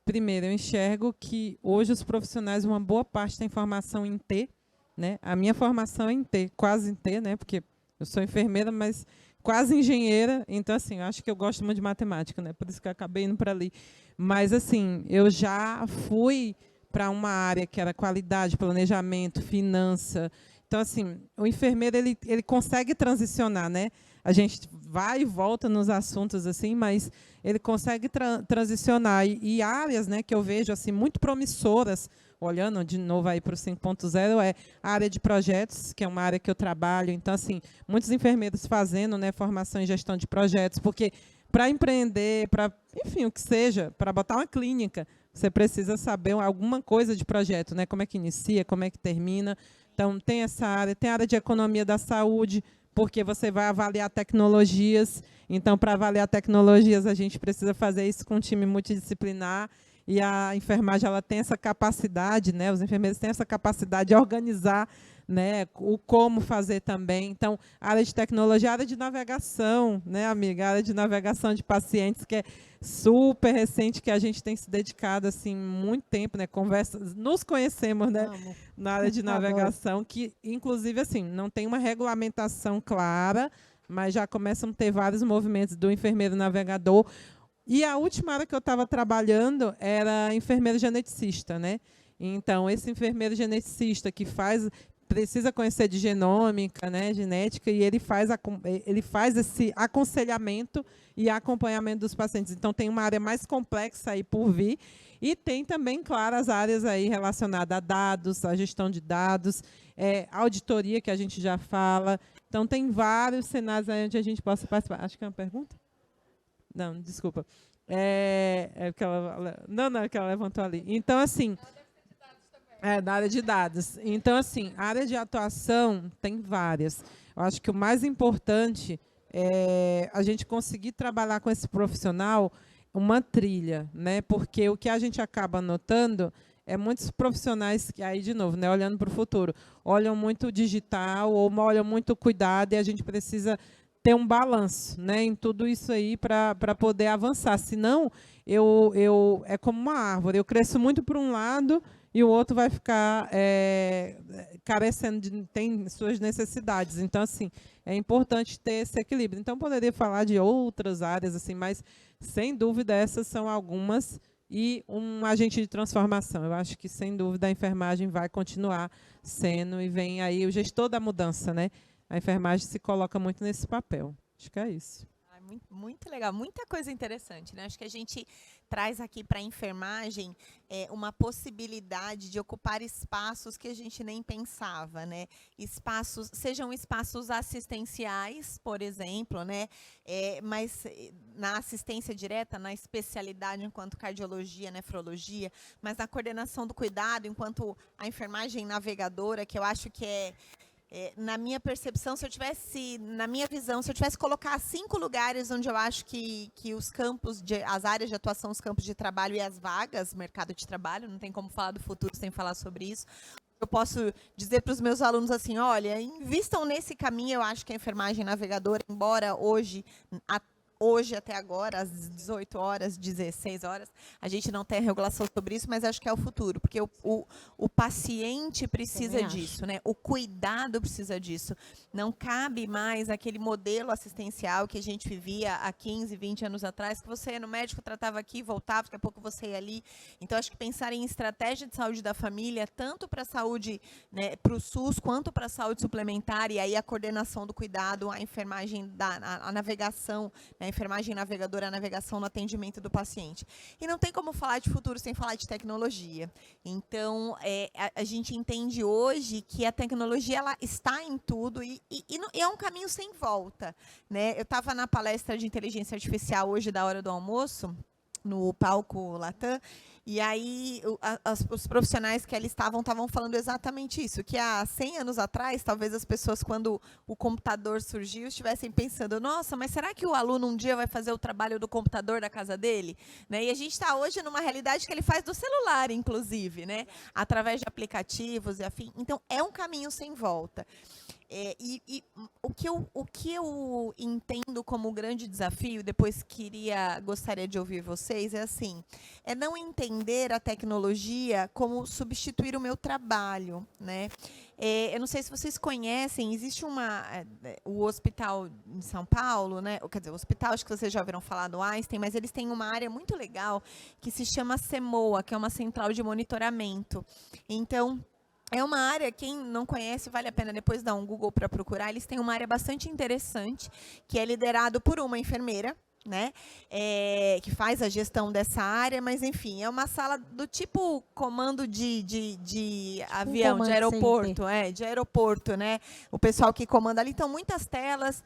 Primeiro, eu enxergo que hoje os profissionais, uma boa parte tem formação em T, né? A minha formação é em T, quase em T, né? Porque eu sou enfermeira, mas quase engenheira, então, assim, eu acho que eu gosto muito de matemática, né? Por isso que eu acabei indo para ali. Mas, assim, eu já fui para uma área que era qualidade, planejamento, finança. Então, assim, o enfermeiro, ele consegue transicionar, né? A gente vai e volta nos assuntos, assim, mas ele consegue transicionar. E áreas, né, que eu vejo assim, muito promissoras, olhando de novo aí para o 5.0, é a área de projetos, que é uma área que eu trabalho. Então, assim, muitos enfermeiros fazendo, né, formação em gestão de projetos, porque para empreender, para, enfim, o que seja, para botar uma clínica, você precisa saber alguma coisa de projeto, né? Como é que inicia, como é que termina. Então, tem essa área, tem a área de economia da saúde, porque você vai avaliar tecnologias. Então, para avaliar tecnologias, a gente precisa fazer isso com um time multidisciplinar. E a enfermagem ela tem essa capacidade, né? Os enfermeiros têm essa capacidade de organizar, né, o como fazer também. Então, área de tecnologia, área de navegação, né, amiga? Área de navegação de pacientes, que é super recente, que a gente tem se dedicado assim muito tempo, né? Nos conhecemos, né, na área de navegação, que inclusive assim não tem uma regulamentação clara, mas já começam a ter vários movimentos do enfermeiro navegador. E a última área que eu estava trabalhando era enfermeiro geneticista, né? Então, esse enfermeiro geneticista que precisa conhecer de genômica, né, genética, e ele faz esse aconselhamento e acompanhamento dos pacientes. Então, tem uma área mais complexa aí por vir, e tem também, claro, as áreas aí relacionadas a dados, a gestão de dados, auditoria, que a gente já fala. Então, tem vários cenários aí onde a gente possa participar. Acho que é uma pergunta? Não, desculpa. Porque não, que ela levantou ali. Então, assim... da área de dados. Então, assim, a área de atuação tem várias. Eu acho que o mais importante é a gente conseguir trabalhar com esse profissional uma trilha, né? Porque o que a gente acaba notando é muitos profissionais que, aí, de novo, né, olhando para o futuro, olham muito digital ou olham muito cuidado, e a gente precisa ter um balanço, né, em tudo isso aí para poder avançar. Senão, é como uma árvore. Eu cresço muito por um lado e o outro vai ficar carecendo, tem suas necessidades. Então, assim, é importante ter esse equilíbrio. Então, poderia falar de outras áreas, assim, mas, sem dúvida, essas são algumas, e um agente de transformação. Eu acho que, sem dúvida, a enfermagem vai continuar sendo, e vem aí o gestor da mudança, né? A enfermagem se coloca muito nesse papel. Acho que é isso. Muito legal, muita coisa interessante, né? Acho que a gente traz aqui para a enfermagem uma possibilidade de ocupar espaços que a gente nem pensava, né? Sejam espaços assistenciais, por exemplo, né? Mas na assistência direta, na especialidade enquanto cardiologia, nefrologia, mas na coordenação do cuidado enquanto a enfermagem navegadora, que eu acho que na minha percepção, na minha visão, se eu tivesse que colocar 5 lugares onde eu acho que os campos, as áreas de atuação, os campos de trabalho e as vagas, mercado de trabalho, não tem como falar do futuro sem falar sobre isso. Eu posso dizer para os meus alunos assim, olha, invistam nesse caminho. Eu acho que a enfermagem navegadora, embora hoje até agora, às 18 horas, 16 horas, a gente não tem regulação sobre isso, mas acho que é o futuro, porque o paciente precisa disso, né? O cuidado precisa disso. Não cabe mais aquele modelo assistencial que a gente vivia há 15, 20 anos atrás, que você ia no médico, tratava aqui, voltava, daqui a pouco você ia ali. Então, acho que pensar em estratégia de saúde da família, tanto para a saúde, né, para o SUS, quanto para a saúde suplementar, e aí a coordenação do cuidado, a enfermagem, a navegação, né, a enfermagem navegadora, a navegação no atendimento do paciente. E não tem como falar de futuro sem falar de tecnologia. Então, a gente entende hoje que a tecnologia ela está em tudo e é um caminho sem volta, né? Eu estava na palestra de inteligência artificial hoje da hora do almoço, no palco Latam, e aí os profissionais que ali estavam falando exatamente isso, que há 100 anos atrás, talvez as pessoas, quando o computador surgiu, estivessem pensando, nossa, mas será que o aluno um dia vai fazer o trabalho do computador da casa dele? Né? E a gente está hoje numa realidade que ele faz do celular, inclusive, né? Através de aplicativos e afim. Então, é um caminho sem volta. O que eu entendo como grande desafio, depois gostaria de ouvir vocês, é assim, é não entender a tecnologia como substituir o meu trabalho, né? Eu não sei se vocês conhecem, existe o hospital em São Paulo, né? Quer dizer, o hospital, acho que vocês já ouviram falar do Einstein, mas eles têm uma área muito legal que se chama CEMOA, que é uma central de monitoramento. Então, é uma área, quem não conhece, vale a pena depois dar um Google para procurar. Eles têm uma área bastante interessante, que é liderado por uma enfermeira, né, que faz a gestão dessa área, mas, enfim, é uma sala do tipo comando de avião, de aeroporto, de aeroporto, né, o pessoal que comanda ali. Então, muitas telas,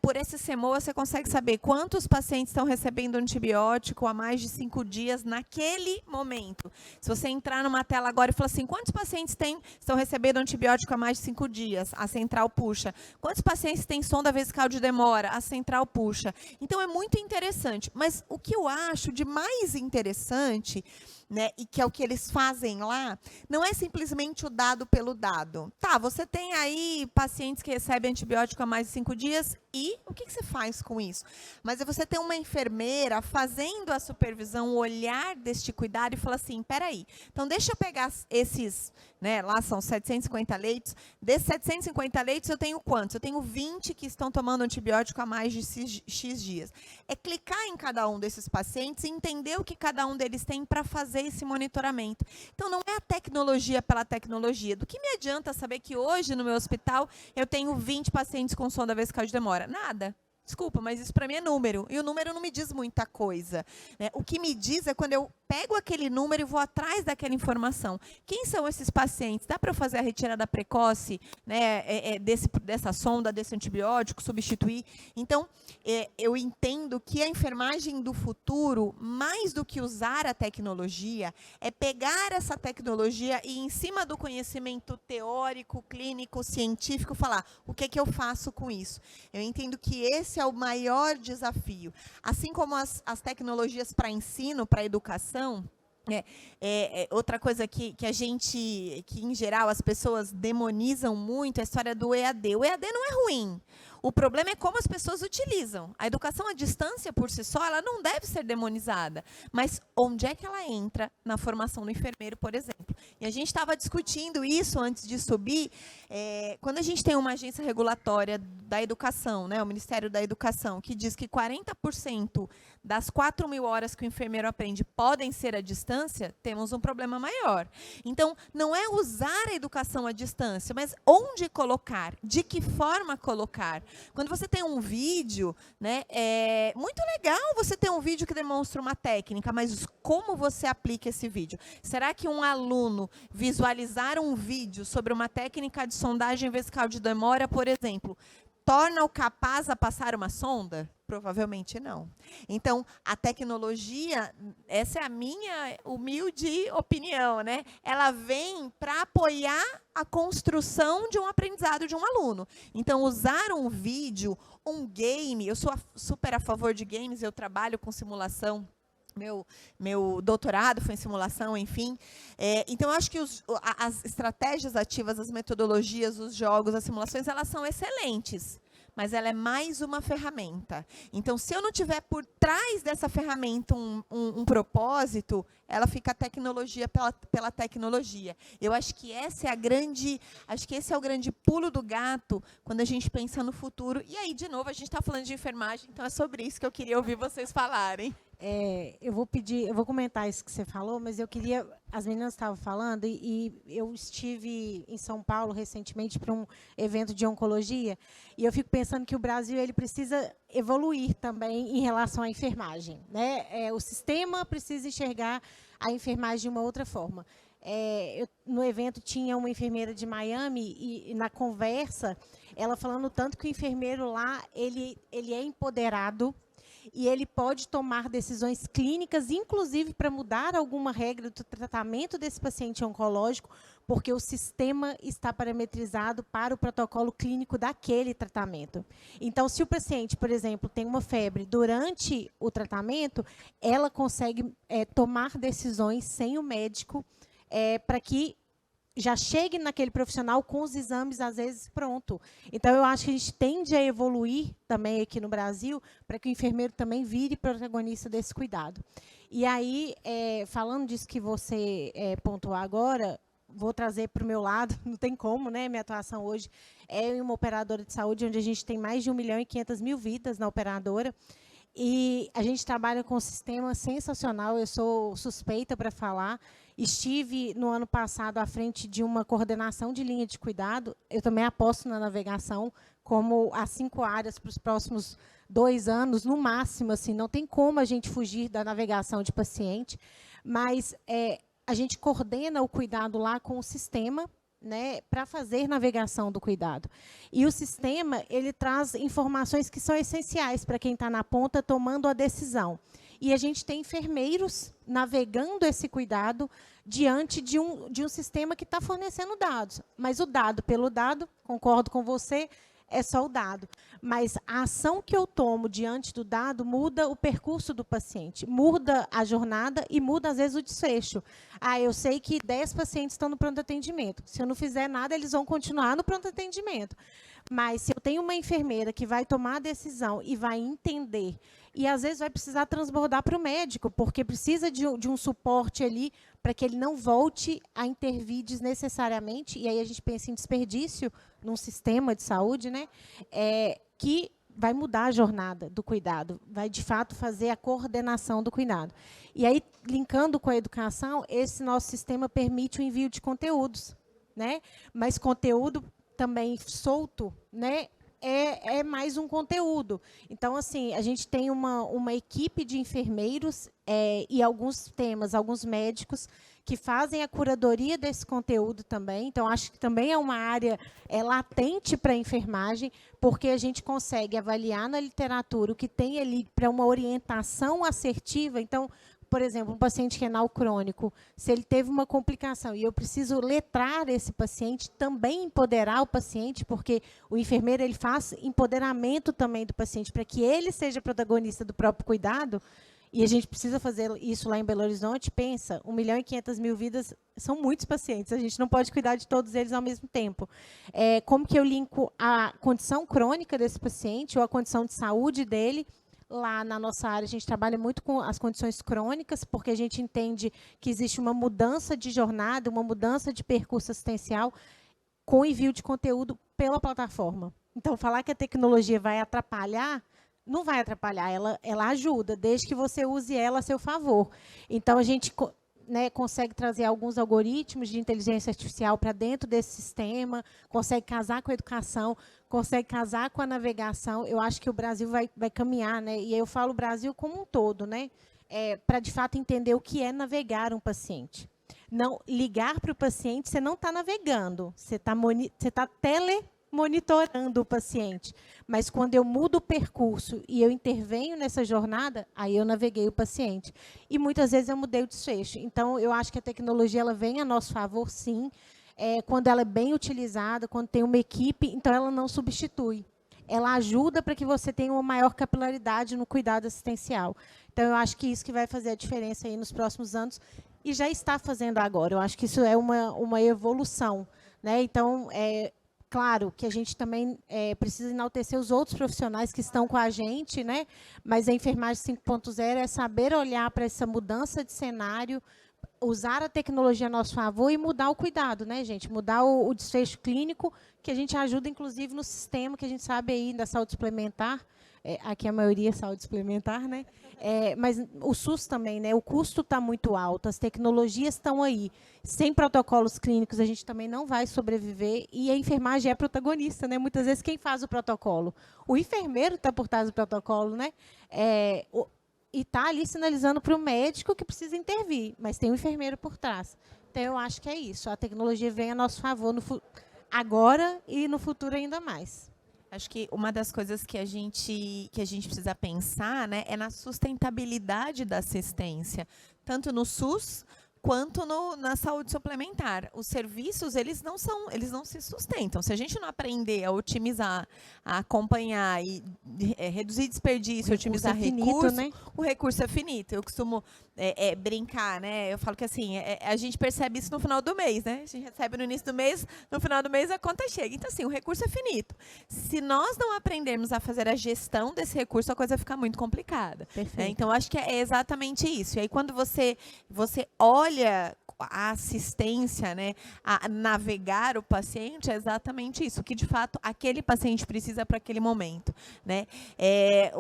por esse CEMOA, você consegue saber quantos pacientes estão recebendo antibiótico há mais de 5 dias naquele momento. Se você entrar numa tela agora e falar assim, quantos pacientes estão recebendo antibiótico há mais de 5 dias? A central puxa. Quantos pacientes têm sonda vesical de demora? A central puxa. Então, é muito interessante, mas o que eu acho de mais interessante, né, e que é o que eles fazem lá, não é simplesmente o dado pelo dado. Tá, você tem aí pacientes que recebem antibiótico há mais de 5 dias, e o que você faz com isso? Mas é você ter uma enfermeira fazendo a supervisão, o olhar deste cuidado e falar assim, peraí, então deixa eu pegar esses, né, lá são 750 leitos, desses 750 leitos eu tenho quantos? Eu tenho 20 que estão tomando antibiótico há mais de X dias. É clicar em cada um desses pacientes e entender o que cada um deles tem para fazer esse monitoramento. Então, não é a tecnologia pela tecnologia. Do que me adianta saber que hoje, no meu hospital, eu tenho 20 pacientes com sonda vesical de demora? Nada. Desculpa, mas isso para mim é número. E o número não me diz muita coisa, né? O que me diz é quando eu pego aquele número e vou atrás daquela informação. Quem são esses pacientes? Dá para eu fazer a retirada precoce, né, dessa sonda, desse antibiótico, substituir? Então, eu entendo que a enfermagem do futuro, mais do que usar a tecnologia, é pegar essa tecnologia e, em cima do conhecimento teórico, clínico, científico, falar o que eu faço com isso. Eu entendo que esse é o maior desafio. Assim como as tecnologias para ensino, para educação, outra coisa que em geral, as pessoas demonizam muito é a história do EAD. O EAD não é ruim. O problema é como as pessoas utilizam. A educação à distância, por si só, ela não deve ser demonizada. Mas onde é que ela entra na formação do enfermeiro, por exemplo? E a gente estava discutindo isso antes de subir. Quando a gente tem uma agência regulatória da educação, né, o Ministério da Educação, que diz que 40% das 4.000 horas que o enfermeiro aprende podem ser à distância, temos um problema maior. Então, não é usar a educação à distância, mas onde colocar, de que forma colocar. Quando você tem um vídeo, né, é muito legal você ter um vídeo que demonstra uma técnica, mas como você aplica esse vídeo? Será que um aluno visualizar um vídeo sobre uma técnica de sondagem vesical de demora, por exemplo, torna-o capaz a passar uma sonda? Provavelmente não. Então, a tecnologia, essa é a minha humilde opinião, né? Ela vem para apoiar a construção de um aprendizado de um aluno. Então, usar um vídeo, um game, eu sou super a favor de games, eu trabalho com simulação. Meu doutorado foi em simulação, enfim. Então, eu acho que as estratégias ativas, as metodologias, os jogos, as simulações, elas são excelentes. Mas ela é mais uma ferramenta. Então, se eu não tiver por trás dessa ferramenta um propósito, ela fica a tecnologia pela tecnologia. Eu acho que esse é o grande pulo do gato quando a gente pensa no futuro. E aí, de novo, a gente está falando de enfermagem, então é sobre isso que eu queria ouvir vocês falarem. Eu vou comentar isso que você falou, mas eu queria, as meninas estavam falando, e eu estive em São Paulo recentemente para um evento de oncologia, e eu fico pensando que o Brasil ele precisa evoluir também em relação à enfermagem, né? O sistema precisa enxergar a enfermagem de uma outra forma. No evento tinha uma enfermeira de Miami e na conversa, ela falando tanto que o enfermeiro lá, ele é empoderado, e ele pode tomar decisões clínicas, inclusive para mudar alguma regra do tratamento desse paciente oncológico, porque o sistema está parametrizado para o protocolo clínico daquele tratamento. Então, se o paciente, por exemplo, tem uma febre durante o tratamento, ela consegue tomar decisões sem o médico para que já chegue naquele profissional com os exames, às vezes, pronto. Então, eu acho que a gente tende a evoluir também aqui no Brasil para que o enfermeiro também vire protagonista desse cuidado. E aí, falando disso que você pontuou agora, vou trazer para o meu lado, não tem como, né? Minha atuação hoje é em uma operadora de saúde, onde a gente tem mais de 1.500.000 vidas na operadora, e a gente trabalha com um sistema sensacional, eu sou suspeita para falar. Estive, no ano passado, à frente de uma coordenação de linha de cuidado. Eu também aposto na navegação como as 5 áreas para os próximos 2 anos, no máximo. Assim, não tem como a gente fugir da navegação de paciente, mas a gente coordena o cuidado lá com o sistema, né, para fazer navegação do cuidado. E o sistema ele traz informações que são essenciais para quem está na ponta tomando a decisão. E a gente tem enfermeiros navegando esse cuidado diante de um sistema que está fornecendo dados. Mas o dado pelo dado, concordo com você, é só o dado. Mas a ação que eu tomo diante do dado muda o percurso do paciente, muda a jornada e muda, às vezes, o desfecho. Eu sei que 10 pacientes estão no pronto atendimento. Se eu não fizer nada, eles vão continuar no pronto atendimento. Mas se eu tenho uma enfermeira que vai tomar a decisão e vai entender, e às vezes vai precisar transbordar para o médico, porque precisa de um suporte ali para que ele não volte a intervir desnecessariamente, e aí a gente pensa em desperdício num sistema de saúde, né? Que vai mudar a jornada do cuidado, vai, de fato, fazer a coordenação do cuidado. E aí, linkando com a educação, esse nosso sistema permite o envio de conteúdos, né? Mas conteúdo também solto, né? É mais um conteúdo. Então, assim, a gente tem uma equipe de enfermeiros e alguns médicos que fazem a curadoria desse conteúdo também. Então, acho que também é uma área latente para a enfermagem, porque a gente consegue avaliar na literatura o que tem ali para uma orientação assertiva. Então, por exemplo, um paciente renal crônico, se ele teve uma complicação e eu preciso letrar esse paciente, também empoderar o paciente, porque o enfermeiro ele faz empoderamento também do paciente, para que ele seja protagonista do próprio cuidado, e a gente precisa fazer isso lá em Belo Horizonte. Pensa, 1.500.000 vidas, são muitos pacientes, a gente não pode cuidar de todos eles ao mesmo tempo. Como que eu linko a condição crônica desse paciente, ou a condição de saúde dele? Lá na nossa área, a gente trabalha muito com as condições crônicas, porque a gente entende que existe uma mudança de jornada, uma mudança de percurso assistencial com envio de conteúdo pela plataforma. Então, falar que a tecnologia vai atrapalhar, não vai atrapalhar, ela ajuda, desde que você use ela a seu favor. Então, a gente consegue trazer alguns algoritmos de inteligência artificial para dentro desse sistema, consegue casar com a educação, consegue casar com a navegação. Eu acho que o Brasil vai caminhar, né? E eu falo o Brasil como um todo, né? Para, de fato, entender o que é navegar um paciente. Não ligar para o paciente, você não está navegando, você está monitorando o paciente. Mas quando eu mudo o percurso e eu intervenho nessa jornada, aí eu naveguei o paciente. E muitas vezes eu mudei o desfecho. Então, eu acho que a tecnologia ela vem a nosso favor, sim, quando ela é bem utilizada, quando tem uma equipe, então ela não substitui. Ela ajuda para que você tenha uma maior capilaridade no cuidado assistencial. Então, eu acho que isso que vai fazer a diferença aí nos próximos anos, e já está fazendo agora. Eu acho que isso é uma evolução, né? Então, claro que a gente também precisa enaltecer os outros profissionais que estão com a gente, né? Mas a enfermagem 5.0 é saber olhar para essa mudança de cenário, usar a tecnologia a nosso favor e mudar o cuidado, né, gente? Mudar o desfecho clínico, que a gente ajuda, inclusive, no sistema que a gente sabe aí da saúde suplementar. Aqui a maioria é saúde suplementar, né? Mas o SUS também, né? O custo está muito alto, as tecnologias estão aí. Sem protocolos clínicos, a gente também não vai sobreviver, e a enfermagem é protagonista, né? Muitas vezes, quem faz o protocolo? O enfermeiro está por trás do protocolo, né? E está ali sinalizando para o médico que precisa intervir, mas tem um enfermeiro por trás. Então, eu acho que é isso. A tecnologia vem a nosso favor agora e no futuro ainda mais. Acho que uma das coisas que a gente precisa pensar, né, é na sustentabilidade da assistência, tanto no SUS quanto na saúde suplementar. Os serviços, eles não se sustentam. Se a gente não aprender a otimizar, a acompanhar e reduzir desperdício, otimizar recurso, né? O recurso é finito. Eu costumo brincar, né? Eu falo que assim, a gente percebe isso no final do mês, né? A gente recebe no início do mês, no final do mês a conta chega. Então, assim, o recurso é finito. Se nós não aprendermos a fazer a gestão desse recurso, a coisa fica muito complicada. Né? Então, acho que é exatamente isso. E aí, quando você olha a assistência, né, a navegar o paciente, é exatamente isso, que de fato aquele paciente precisa para aquele momento, né?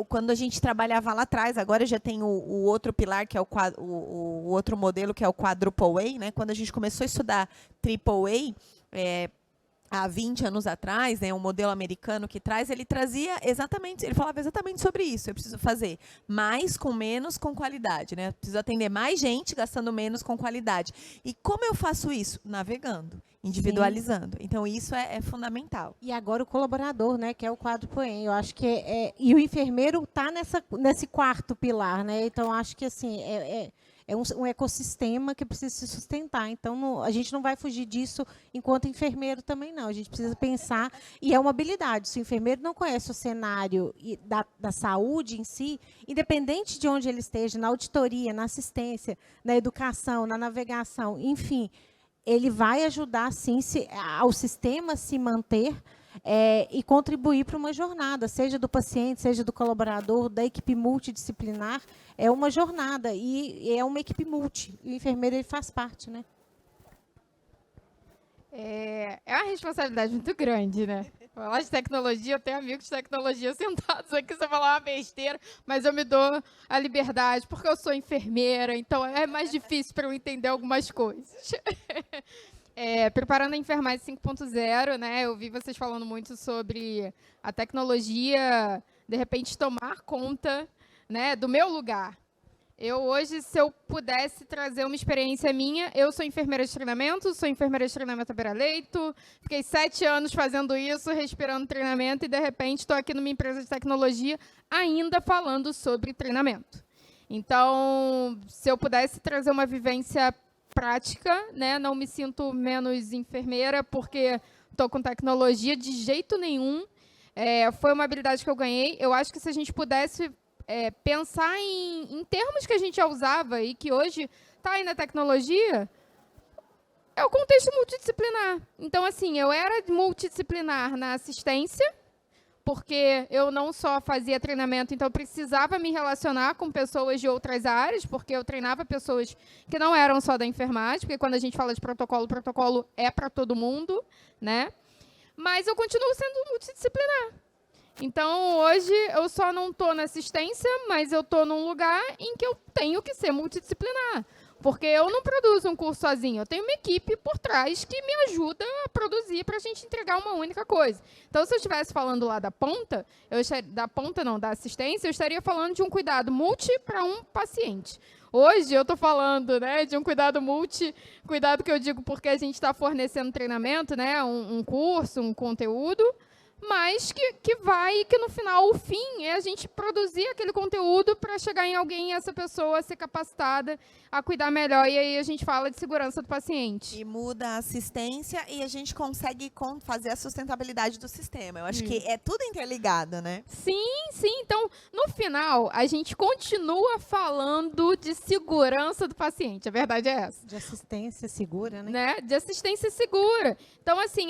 Quando a gente trabalhava lá atrás, agora já tem o outro pilar, que é o outro modelo, que é o Quadruple A, né? Quando a gente começou a estudar Triple A, há 20 anos atrás, né, um modelo americano que ele falava exatamente sobre isso. Eu preciso fazer mais com menos com qualidade, né? Eu preciso atender mais gente gastando menos com qualidade. E como eu faço isso? Navegando, individualizando. Sim. Então, isso é fundamental. E agora o colaborador, né, que é o Quádruplo E. Eu acho que e o enfermeiro está nesse quarto pilar, né? Então, acho que assim, é um ecossistema que precisa se sustentar. Então, a gente não vai fugir disso enquanto enfermeiro também, não. A gente precisa pensar, e é uma habilidade. Se o enfermeiro não conhece o cenário da saúde em si, independente de onde ele esteja, na auditoria, na assistência, na educação, na navegação, enfim, ele vai ajudar, sim, ao sistema se manter e contribuir para uma jornada, seja do paciente, seja do colaborador, da equipe multidisciplinar. É uma jornada e é uma equipe multi. E o enfermeiro ele faz parte, né? É uma responsabilidade muito grande, né? Falar de tecnologia, eu tenho amigos de tecnologia sentados aqui, você falar uma besteira, mas eu me dou a liberdade, porque eu sou enfermeira, então é mais difícil para eu entender algumas coisas. Preparando a enfermagem 5.0, né, eu vi vocês falando muito sobre a tecnologia, de repente, tomar conta, né, do meu lugar. Eu hoje, se eu pudesse trazer uma experiência minha, eu sou enfermeira de treinamento à beira-leito, fiquei 7 anos fazendo isso, respirando treinamento, e, de repente, estou aqui numa empresa de tecnologia ainda falando sobre treinamento. Então, se eu pudesse trazer uma vivência prática, né, não me sinto menos enfermeira porque estou com tecnologia de jeito nenhum. Foi uma habilidade que eu ganhei. Eu acho que se a gente pudesse pensar em termos que a gente já usava e que hoje está aí na tecnologia, é o contexto multidisciplinar. Então, assim, eu era multidisciplinar na assistência, porque eu não só fazia treinamento, então eu precisava me relacionar com pessoas de outras áreas, porque eu treinava pessoas que não eram só da enfermagem, porque quando a gente fala de protocolo, o protocolo é para todo mundo, né? Mas eu continuo sendo multidisciplinar. Então, hoje, eu só não estou na assistência, mas eu estou num lugar em que eu tenho que ser multidisciplinar. Porque eu não produzo um curso sozinho, eu tenho uma equipe por trás que me ajuda a produzir para a gente entregar uma única coisa. Então, se eu estivesse falando lá da ponta, da assistência, eu estaria falando de um cuidado multi para um paciente. Hoje eu estou falando, né, de um cuidado cuidado que eu digo porque a gente está fornecendo treinamento, né, um curso, um conteúdo, mas que no final, o fim é a gente produzir aquele conteúdo para chegar em alguém e essa pessoa ser capacitada a cuidar melhor. E aí a gente fala de segurança do paciente. E muda a assistência e a gente consegue fazer a sustentabilidade do sistema. Eu acho que é tudo interligado, né? Sim, sim. Então, no final, a gente continua falando de segurança do paciente. A verdade é essa. De assistência segura, né? De assistência segura. Então, assim,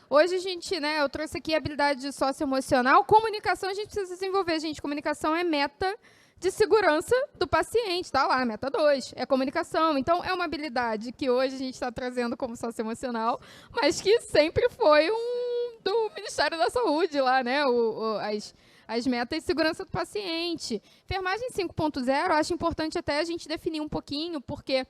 hoje a gente, né, eu trouxe aqui a habilidade socioemocional. Comunicação a gente precisa desenvolver, gente. Comunicação é meta de segurança do paciente, tá lá, meta 2, é comunicação. Então, é uma habilidade que hoje a gente está trazendo como socioemocional, mas que sempre foi do Ministério da Saúde lá, né, as metas de segurança do paciente. Enfermagem 5.0, acho importante até a gente definir um pouquinho, porque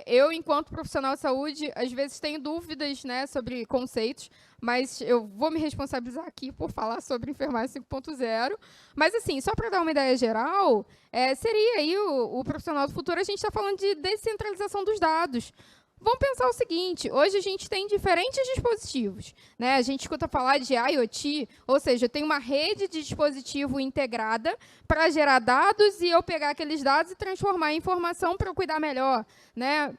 eu, enquanto profissional de saúde, às vezes tenho dúvidas, né, sobre conceitos, mas eu vou me responsabilizar aqui por falar sobre enfermagem 5.0. Mas, assim, só para dar uma ideia geral, seria aí o profissional do futuro, a gente está falando de descentralização dos dados. Vamos pensar o seguinte, hoje a gente tem diferentes dispositivos, né? A gente escuta falar de IoT, ou seja, tem uma rede de dispositivo integrada para gerar dados e eu pegar aqueles dados e transformar em informação para eu cuidar melhor, né?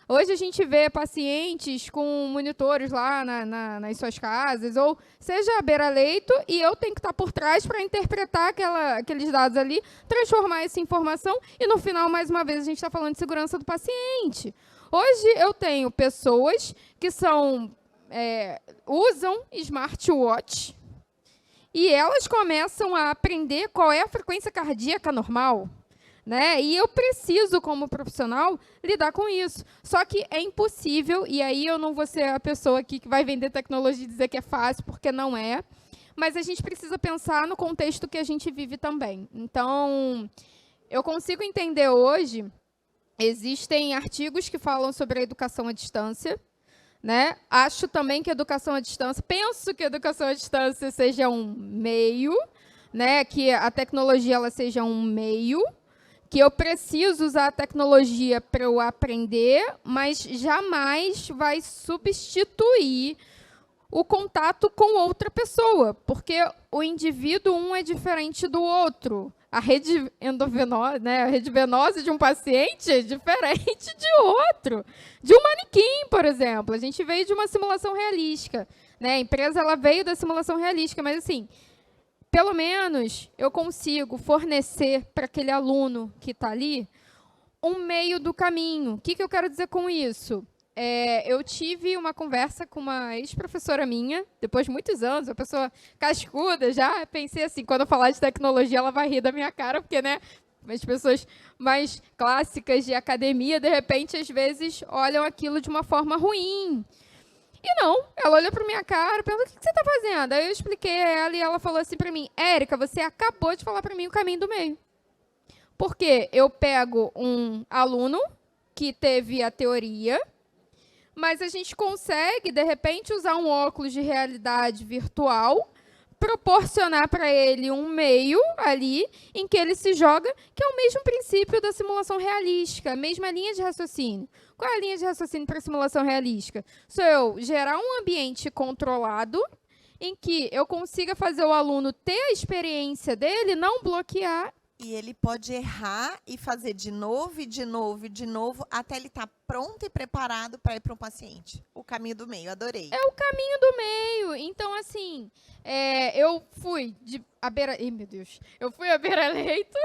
Hoje a gente vê pacientes com monitores lá nas suas casas, ou seja, à beira-leito, e eu tenho que estar por trás para interpretar aqueles dados ali, transformar essa informação, e no final, mais uma vez, a gente está falando de segurança do paciente. Hoje eu tenho pessoas que usam smartwatch e elas começam a aprender qual é a frequência cardíaca normal, né? E eu preciso, como profissional, lidar com isso. Só que é impossível, e aí eu não vou ser a pessoa aqui que vai vender tecnologia e dizer que é fácil, porque não é. Mas a gente precisa pensar no contexto que a gente vive também. Então, eu consigo entender hoje. Existem artigos que falam sobre a educação à distância, né? Acho também que a educação à distância, penso que a educação à distância seja um meio, né? Que a tecnologia ela seja um meio, que eu preciso usar a tecnologia para eu aprender, mas jamais vai substituir o contato com outra pessoa, porque o indivíduo é diferente do outro. A rede endovenosa, né, a rede venosa de um paciente é diferente de outro. De um manequim, por exemplo. A gente veio de uma simulação realística, né? A empresa ela veio da simulação realística, mas assim, pelo menos eu consigo fornecer para aquele aluno que está ali um meio do caminho. O que eu quero dizer com isso? Eu tive uma conversa com uma ex-professora minha, depois de muitos anos, uma pessoa cascuda já, pensei assim, quando eu falar de tecnologia, ela vai rir da minha cara, porque, né, as pessoas mais clássicas de academia, de repente, às vezes, olham aquilo de uma forma ruim. E não, ela olhou para minha cara, perguntou, o que você está fazendo? Aí eu expliquei a ela e ela falou assim para mim, Érica, você acabou de falar para mim o caminho do meio. Porque eu pego um aluno que teve a teoria, mas a gente consegue, de repente, usar um óculos de realidade virtual, proporcionar para ele um meio ali em que ele se joga, que é o mesmo princípio da simulação realística, a mesma linha de raciocínio. Qual é a linha de raciocínio para a simulação realística? Sou eu gerar um ambiente controlado em que eu consiga fazer o aluno ter a experiência dele, não bloquear. E ele pode errar e fazer de novo, e de novo, e de novo, até ele estar pronto e preparado para ir para um paciente. O caminho do meio, adorei. É o caminho do meio. Então, assim, eu fui a beira... Ih, meu Deus. Eu fui a beira-leito.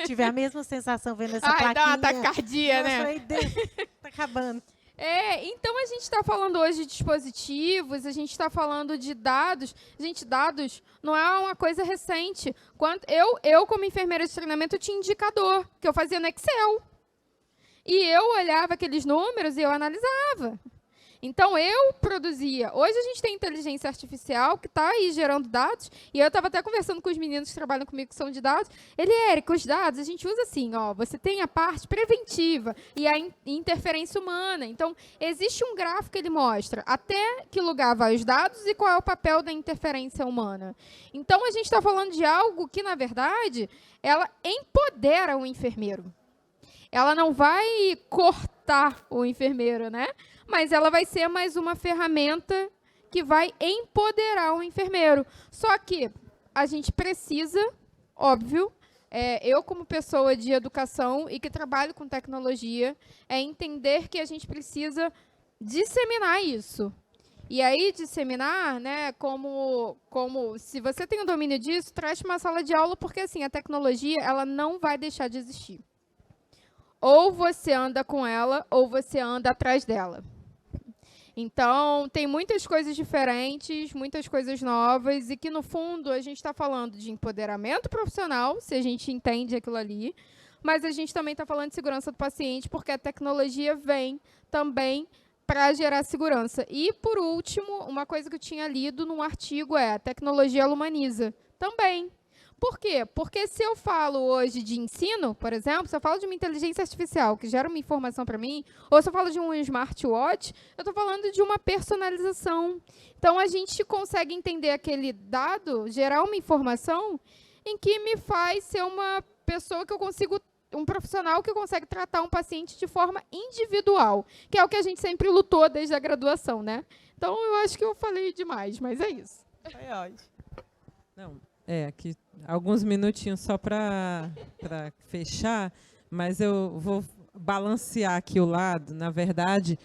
Tive a mesma sensação vendo essa plaquinha. Dá uma taquicardia, né? Falei, Deus, tá acabando. Então a gente está falando hoje de dispositivos, a gente está falando de dados. Gente, dados não é uma coisa recente. Eu como enfermeira de treinamento, eu tinha indicador, que eu fazia no Excel. E eu olhava aqueles números e eu analisava. Então, eu produzia. Hoje a gente tem inteligência artificial que está aí gerando dados. E eu estava até conversando com os meninos que trabalham comigo que são de dados. Érica, os dados a gente usa assim, ó, você tem a parte preventiva e a interferência humana. Então, existe um gráfico que ele mostra até que lugar vai os dados e qual é o papel da interferência humana. Então, a gente está falando de algo que, na verdade, ela empodera o enfermeiro. ela não vai cortar o enfermeiro, né? Mas ela vai ser mais uma ferramenta que vai empoderar o enfermeiro. Só que a gente precisa, óbvio, eu como pessoa de educação e que trabalho com tecnologia, entender que a gente precisa disseminar isso. E aí, disseminar, né, como se você tem o domínio disso, traz para uma sala de aula, porque assim, a tecnologia ela não vai deixar de existir. Ou você anda com ela, ou você anda atrás dela. Então, tem muitas coisas diferentes, muitas coisas novas, e que, no fundo, a gente está falando de empoderamento profissional, se a gente entende aquilo ali, mas a gente também está falando de segurança do paciente, porque a tecnologia vem também para gerar segurança. E, por último, uma coisa que eu tinha lido num artigo a tecnologia ela humaniza. Também. Por quê? Porque se eu falo hoje de ensino, por exemplo, se eu falo de uma inteligência artificial que gera uma informação para mim, ou se eu falo de um smartwatch, eu estou falando de uma personalização. Então, a gente consegue entender aquele dado, gerar uma informação em que me faz ser uma pessoa que eu consigo, um profissional que consegue tratar um paciente de forma individual, que é o que a gente sempre lutou desde a graduação, né? Então, eu acho que eu falei demais, mas é isso. Foi ótimo. Não, aqui alguns minutinhos só para fechar, mas eu vou balancear aqui o lado, na verdade,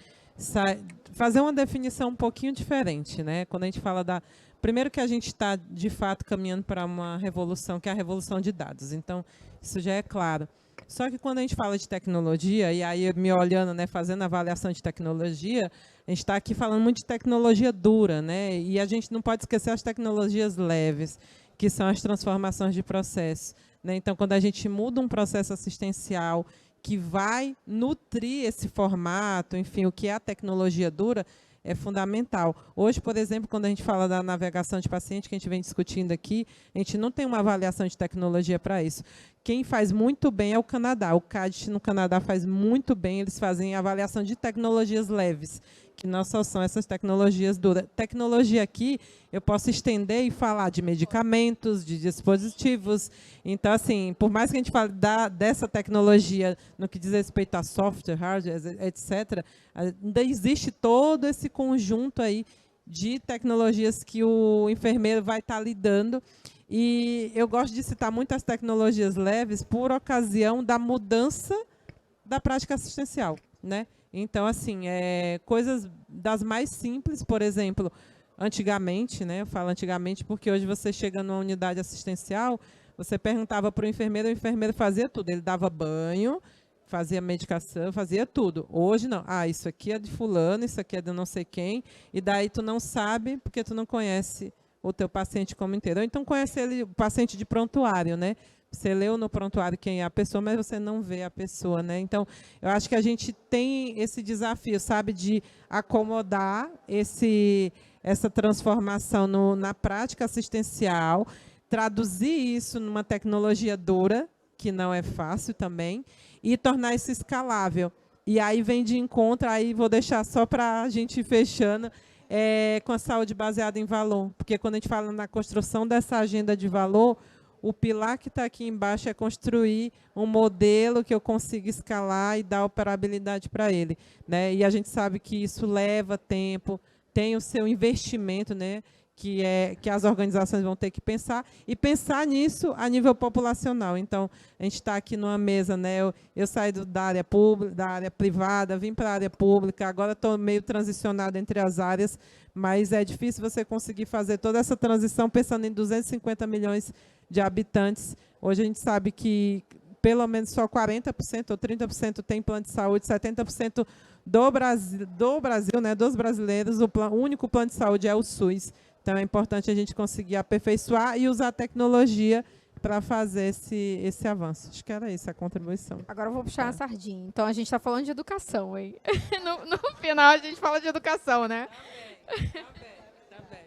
fazer uma definição um pouquinho diferente, né? Quando a gente fala da... Primeiro que a gente está, de fato, caminhando para uma revolução, que é a revolução de dados. Então, isso já é claro. Só que quando a gente fala de tecnologia, e aí me olhando, né, fazendo avaliação de tecnologia, a gente está aqui falando muito de tecnologia dura, né? E a gente não pode esquecer as tecnologias leves, que são as transformações de processo, né? Então, quando a gente muda um processo assistencial que vai nutrir esse formato, enfim, o que é a tecnologia dura, é fundamental. Hoje, por exemplo, quando a gente fala da navegação de paciente, que a gente vem discutindo aqui, a gente não tem uma avaliação de tecnologia para isso. Quem faz muito bem é o Canadá. O CADIT no Canadá faz muito bem, eles fazem avaliação de tecnologias leves, que não só são essas tecnologias duras. Tecnologia aqui, eu posso estender e falar de medicamentos, de dispositivos. Então, assim, por mais que a gente fale dessa tecnologia no que diz respeito a software, hardware, etc., ainda existe todo esse conjunto aí de tecnologias que o enfermeiro vai estar lidando. E eu gosto de citar muitas tecnologias leves por ocasião da mudança da prática assistencial, né? Então, assim, coisas das mais simples, por exemplo, antigamente, né? Eu falo antigamente porque hoje você chega numa unidade assistencial, você perguntava para o enfermeiro fazia tudo. Ele dava banho, fazia medicação, fazia tudo. Hoje, não. Ah, isso aqui é de fulano, isso aqui é de não sei quem, e daí tu não sabe porque tu não conhece o teu paciente como inteiro. Ou então conhece ele, o paciente de prontuário, né? Você leu no prontuário quem é a pessoa, mas você não vê a pessoa, né? Então, eu acho que a gente tem esse desafio, sabe, de acomodar essa transformação na prática assistencial, traduzir isso numa tecnologia dura, que não é fácil também, e tornar isso escalável. E aí vem de encontro, aí vou deixar só para a gente ir fechando, com a saúde baseada em valor. Porque quando a gente fala na construção dessa agenda de valor, o pilar que está aqui embaixo é construir um modelo que eu consiga escalar e dar operabilidade para ele, né? E a gente sabe que isso leva tempo, tem o seu investimento, né? Que as organizações vão ter que pensar, e pensar nisso a nível populacional. Então, a gente está aqui numa mesa, né? Eu saí da área pública, da área privada, vim para a área pública, agora estou meio transicionada entre as áreas, mas é difícil você conseguir fazer toda essa transição pensando em 250 milhões de habitantes. Hoje a gente sabe que pelo menos só 40% ou 30% tem plano de saúde, 70% do Brasil, né, dos brasileiros, o único plano de saúde é o SUS. Então, é importante a gente conseguir aperfeiçoar e usar a tecnologia para fazer esse avanço. Acho que era isso a contribuição. Agora eu vou puxar a sardinha. Então, a gente está falando de educação, hein? No final, a gente fala de educação, né? Tá bem.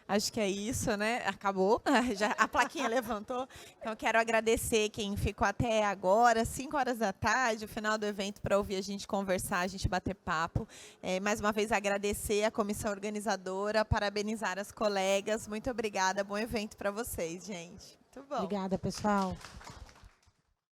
Acho que é isso, né? Acabou. Já, a plaquinha levantou. Então, quero agradecer quem ficou até agora, 5 horas da tarde, o final do evento, para ouvir a gente conversar, a gente bater papo. Mais uma vez, agradecer a comissão organizadora, parabenizar as colegas. Muito obrigada. Bom evento para vocês, gente. Muito bom. Obrigada, pessoal.